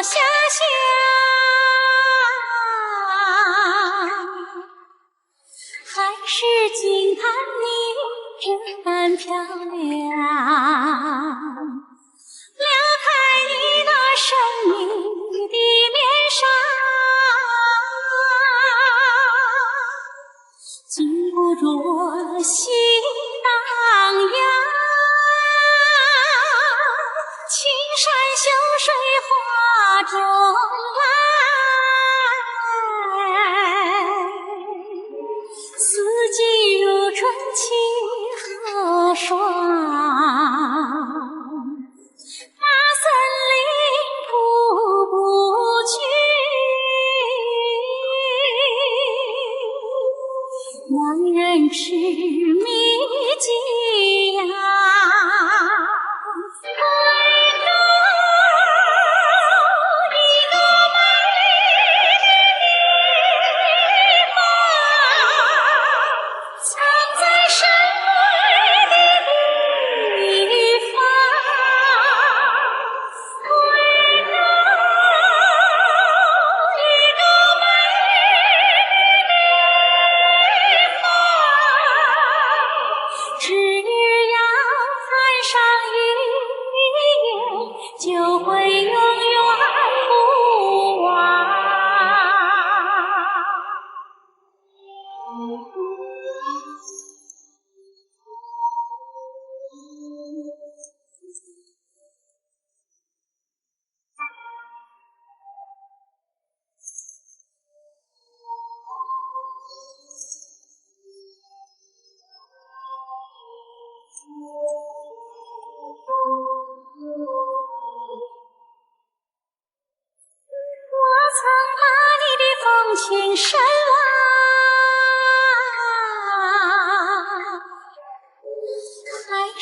想象，还是惊叹你这般漂亮，撩开你的声音。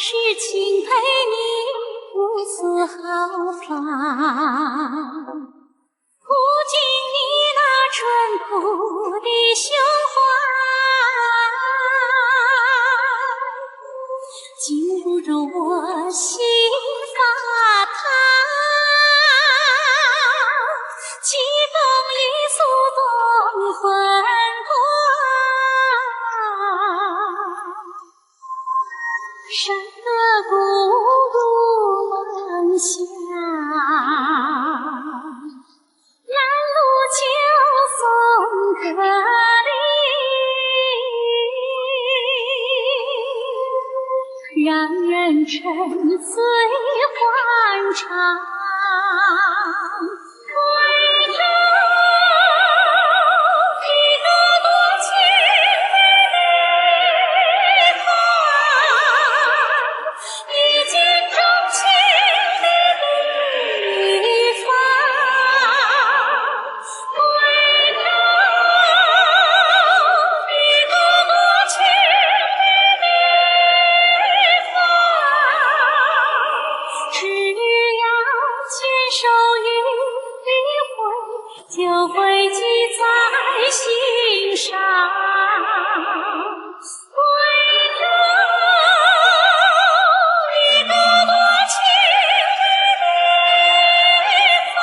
是情陪你无丝毫发，不经你那淳朴的胸怀，禁不住我心发烫，起风里诉东魂光，山河孤独梦想，拦路秋送歌里，让人沉醉欢畅。回头一个多情的泪花，一见钟情的地方。回头一个多情的地方，只要牵手一回，就会记在心上。回头一个多情的地方，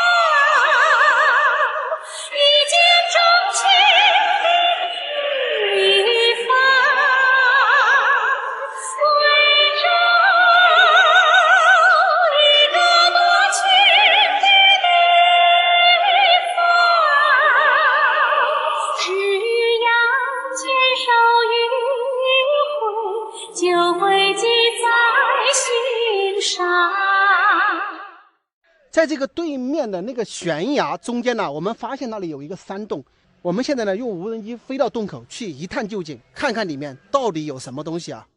一见钟情的地方。回头一个多情的地方，只要牵手一回，就会记在心上。在这个对面的那个悬崖中间呢，我们发现那里有一个山洞。我们现在呢用无人机飞到洞口去一探究竟，看看里面到底有什么东西啊。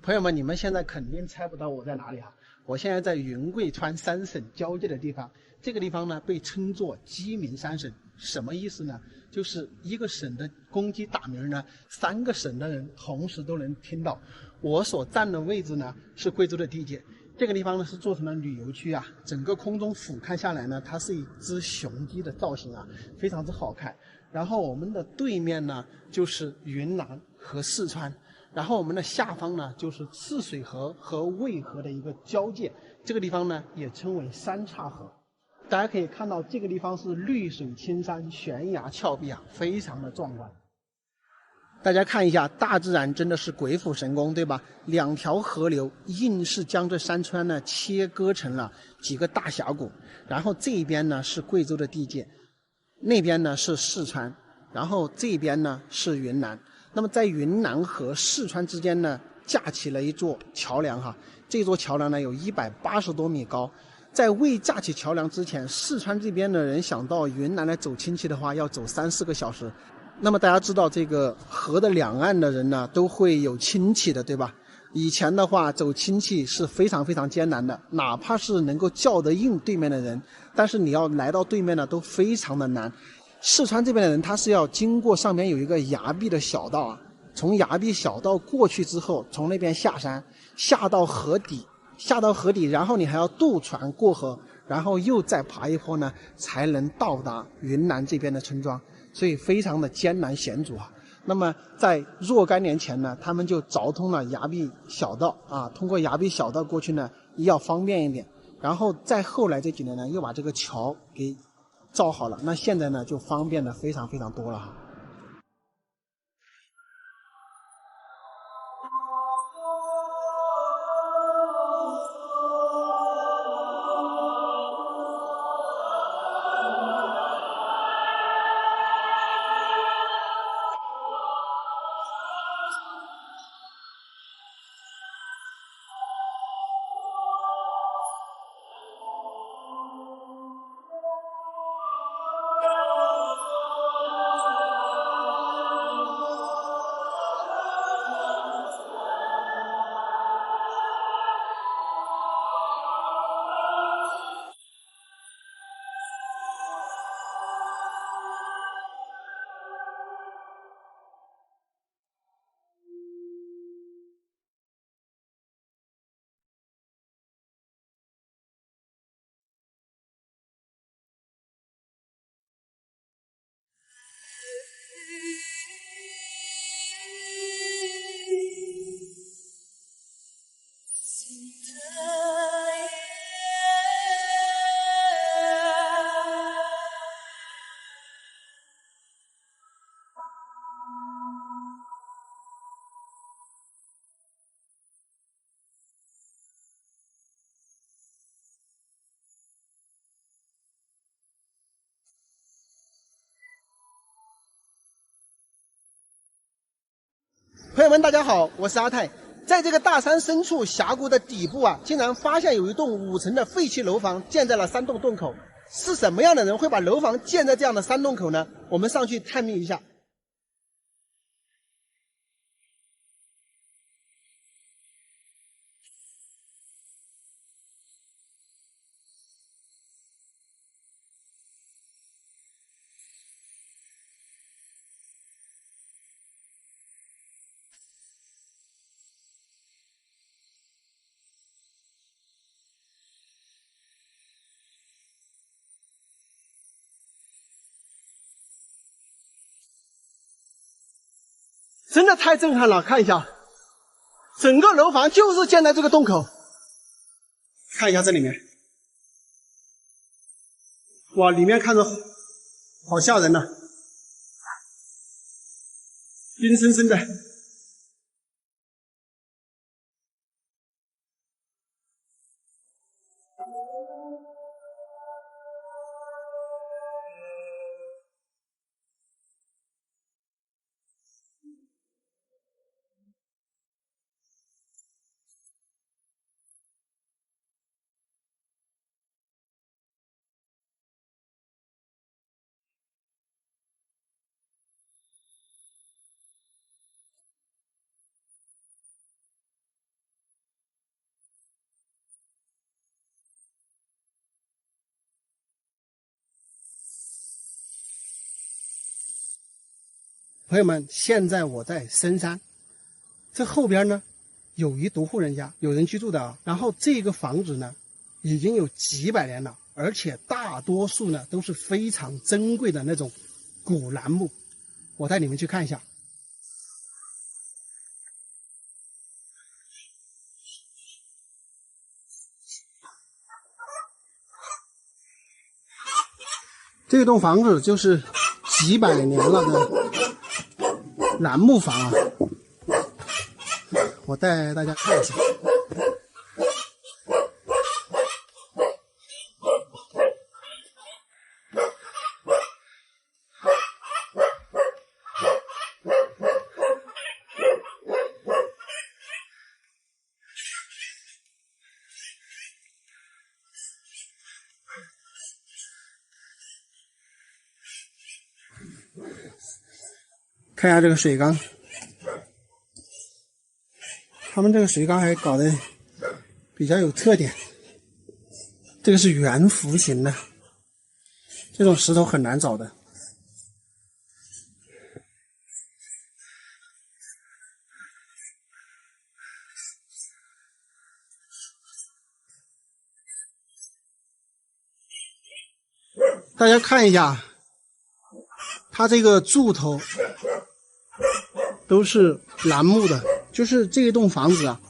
朋友们，你们现在肯定猜不到我在哪里啊！我现在在云贵川三省交界的地方，这个地方呢被称作鸡鸣三省，什么意思呢？就是一个省的公鸡打鸣呢，3个省的人同时都能听到。我所站的位置呢是贵州的地界，这个地方呢是做成了旅游区啊，整个空中俯瞰下来呢，它是一只雄鸡的造型啊，非常之好看。然后我们的对面呢就是云南和四川。然后我们的下方呢，就是赤水河和渭河的一个交界，这个地方呢也称为三岔河。大家可以看到这个地方是绿水青山、悬崖峭壁啊，非常的壮观。大家看一下，大自然真的是鬼斧神工，对吧？2条河流硬是将这山川呢切割成了几个大峡谷，然后这边呢是贵州的地界，那边呢是四川，然后这边呢是云南。那么在云南和四川之间呢架起了一座桥梁哈，这座桥梁呢有180多米高。在未架起桥梁之前，四川这边的人想到云南来走亲戚的话，要走3-4个小时。那么大家知道，这个河的两岸的人呢，都会有亲戚的，对吧？以前的话，走亲戚是非常非常艰难的，哪怕是能够叫得应对面的人，但是你要来到对面呢，都非常的难。四川这边的人，他是要经过上面有一个崖壁的小道啊，从崖壁小道过去之后，从那边下山，下到河底，然后你还要渡船过河，然后又再爬一坡呢，才能到达云南这边的村庄。所以非常的艰难险阻啊。那么在若干年前呢，他们就凿通了崖壁小道啊，通过崖壁小道过去呢，要方便一点。然后再后来这几年呢，又把这个桥给造好了，那现在呢就方便的非常非常多了哈。朋友们，大家好，我是阿泰。在这个大山深处峡谷的底部啊，竟然发现有一栋5层的废弃楼房建在了山洞洞口。是什么样的人会把楼房建在这样的山洞口呢？我们上去探秘一下。真的太震撼了，看一下，整个楼房就是建在这个洞口。看一下这里面，哇，里面看着好吓人呐，阴森森的。朋友们，现在我在深山，这后边呢有一独户人家，有人居住的啊。然后这个房子呢已经有几百年了，而且大多数呢都是非常珍贵的那种古楠木。我带你们去看一下。这栋房子就是几百年了的楠木房啊，我带大家看一下。看一下这个水缸，他们这个水缸还搞得比较有特点。这个是圆弧形的，这种石头很难找的。大家看一下，它这个柱头都是楠木的，就是这一栋房子啊，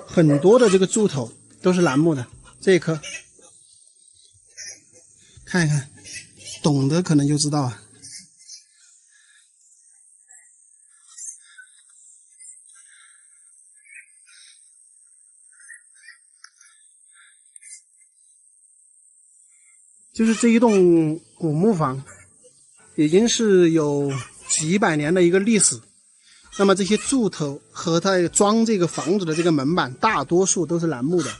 很多的这个柱头都是楠木的。这一颗，看一看，懂的可能就知道啊。就是这一栋古木房，已经是有几百年的一个历史。那么这些柱头和它装这个房子的这个门板，大多数都是楠木的。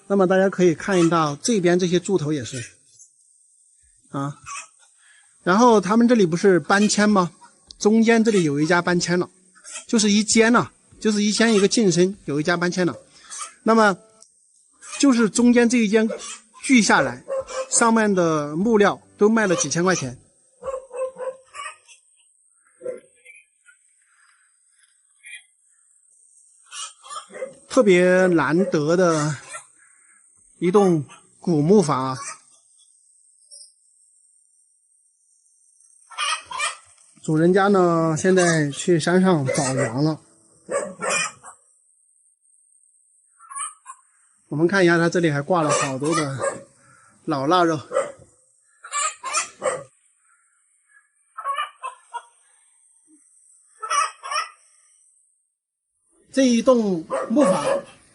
那么大家可以看到这边这些柱头也是啊。然后他们这里不是搬迁吗？中间这里有一家搬迁了，就是一间了，就是一间一个进深，有一家搬迁了。那么就是中间这一间锯下来，上面的木料都卖了几千块钱。特别难得的一栋古木房啊，主人家呢现在去山上找羊了。我们看一下，他这里还挂了好多的老腊肉。这一栋木房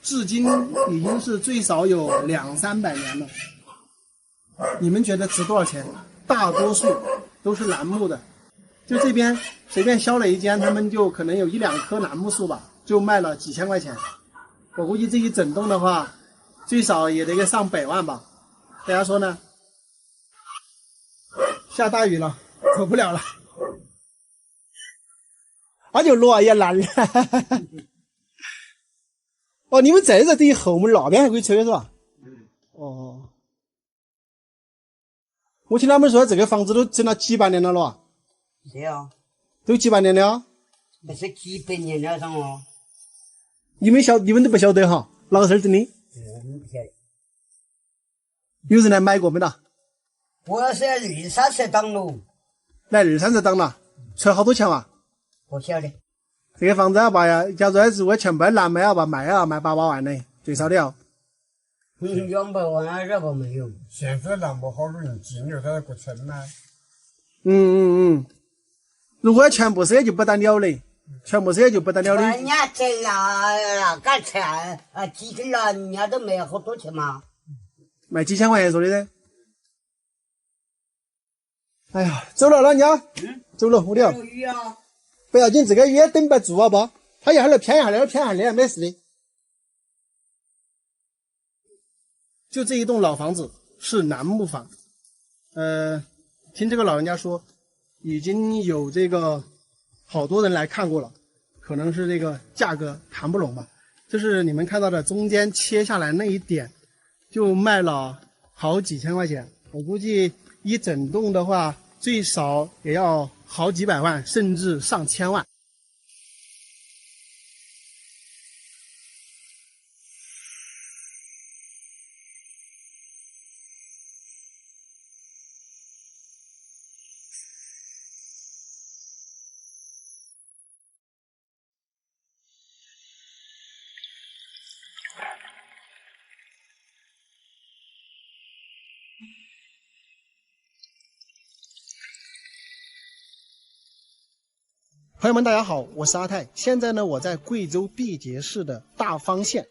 至今已经是最少有200-300年了。你们觉得值多少钱？大多数都是楠木的，就这边随便削了一间，他们就可能有1-2棵楠木树吧，就卖了几千块钱。我估计这一整栋的话，最少也得个上百万吧。大家说呢？下大雨了，走不了了，那就落也难了。哦，你们在这等后门那边还可以吹是吧？哦，我听他们说这个房子都整了几百年了咯。对啊，都几百年了啊？那是几百年了上哦。你们都不晓得哈，哪个事儿整的？我们不晓得。有人来买过没得？我是2-3次当喽。来2-3次当了，出了好多钱哇？不晓得。这个房子要把呀，假如如果全部南卖要把卖8-8万呢，最少的要。200万啊，这个没有。现在那么好多人进了，他不成吗？如果全部是也就不得了嘞，全部是也就不得了的。人家这那个钱啊，几个了，人家都卖好多钱嘛。卖几千块钱说的噻。哎呀，走了老人家，走了屋里了。雨啊。不要紧，这个雨也顶不住啊不？他一会儿偏一下那偏一下那没事的。就这一栋老房子是楠木房，听这个老人家说，已经有这个好多人来看过了，可能是这个价格谈不拢吧。就是你们看到的中间切下来那一点，就卖了好几千块钱。我估计一整栋的话，最少也要好几百万，甚至上千万。朋友们，大家好，我是阿泰。现在呢，我在贵州毕节市的大方县，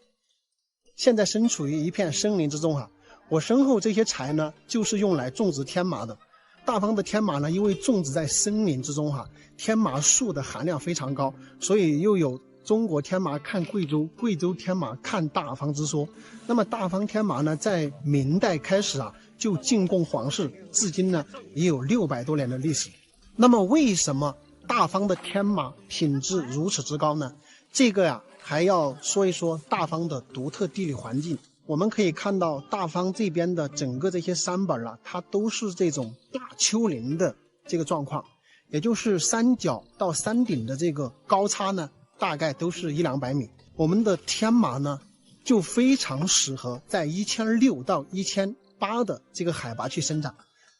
现在身处于一片森林之中哈。我身后这些柴呢，就是用来种植天麻的。大方的天麻呢，因为种植在森林之中哈，天麻树的含量非常高，所以又有中国天麻看贵州，贵州天麻看大方之说。那么大方天麻呢，在明代开始啊，就进贡皇室，至今呢也有600多年的历史。那么为什么大方的天麻品质如此之高呢？这个呀，还要说一说大方的独特地理环境。我们可以看到大方这边的整个这些山本啊，它都是这种大丘陵的这个状况，也就是山脚到山顶的这个高差呢，大概都是100-200米。我们的天麻呢，就非常适合在1600到1800的这个海拔去生长。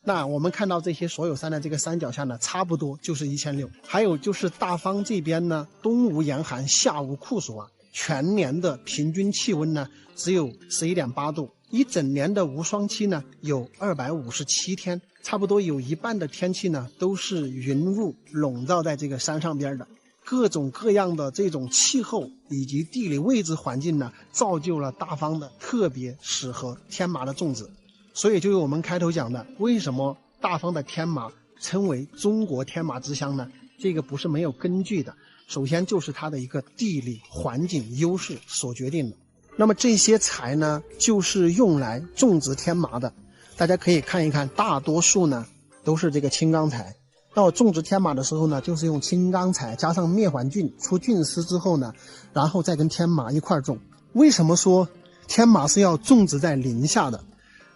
那我们看到这些所有山的这个山脚下呢，差不多就是1600。还有就是大方这边呢，冬无严寒，夏无酷暑啊，全年的平均气温呢只有11.8度，一整年的无霜期呢有257天，差不多有一半的天气呢都是云雾笼罩在这个山上边的。各种各样的这种气候以及地理位置环境呢，造就了大方的特别适合天麻的种植。所以就有我们开头讲的，为什么大方的天麻称为中国天麻之乡呢？这个不是没有根据的，首先就是它的一个地理环境优势所决定的。那么这些柴呢，就是用来种植天麻的。大家可以看一看，大多数呢都是这个青冈柴。那我种植天麻的时候呢，就是用青冈柴加上灭环菌，出菌丝之后呢，然后再跟天麻一块种。为什么说天麻是要种植在林下的？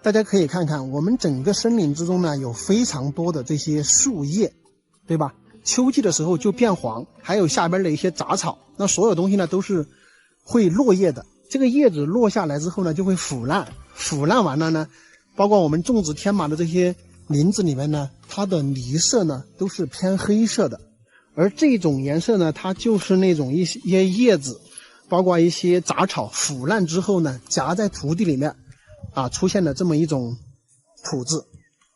大家可以看看，我们整个森林之中呢，有非常多的这些树叶，对吧？秋季的时候就变黄，还有下边的一些杂草，那所有东西呢都是会落叶的。这个叶子落下来之后呢，就会腐烂，腐烂完了呢，包括我们种植天麻的这些林子里面呢，它的泥色呢都是偏黑色的，而这种颜色呢，它就是那种一些叶子，包括一些杂草腐烂之后呢，夹在土地里面啊，出现了这么一种土质。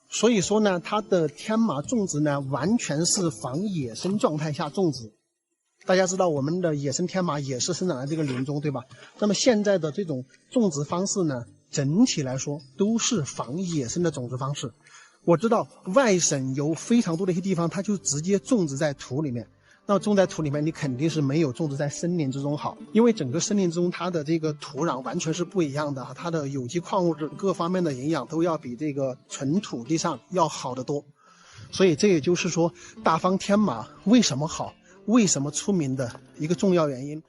所以说呢，它的天麻种植呢，完全是仿野生状态下种植。大家知道我们的野生天麻也是生长在这个林中，对吧？那么现在的这种种植方式呢，整体来说都是仿野生的种植方式。我知道外省有非常多的一些地方，它就直接种植在土里面。那种在土里面，你肯定是没有种植在森林之中好，因为整个森林之中它的这个土壤完全是不一样的，它的有机矿物质各方面的营养都要比这个纯土地上要好得多。所以这也就是说大方天麻为什么好，为什么出名的一个重要原因。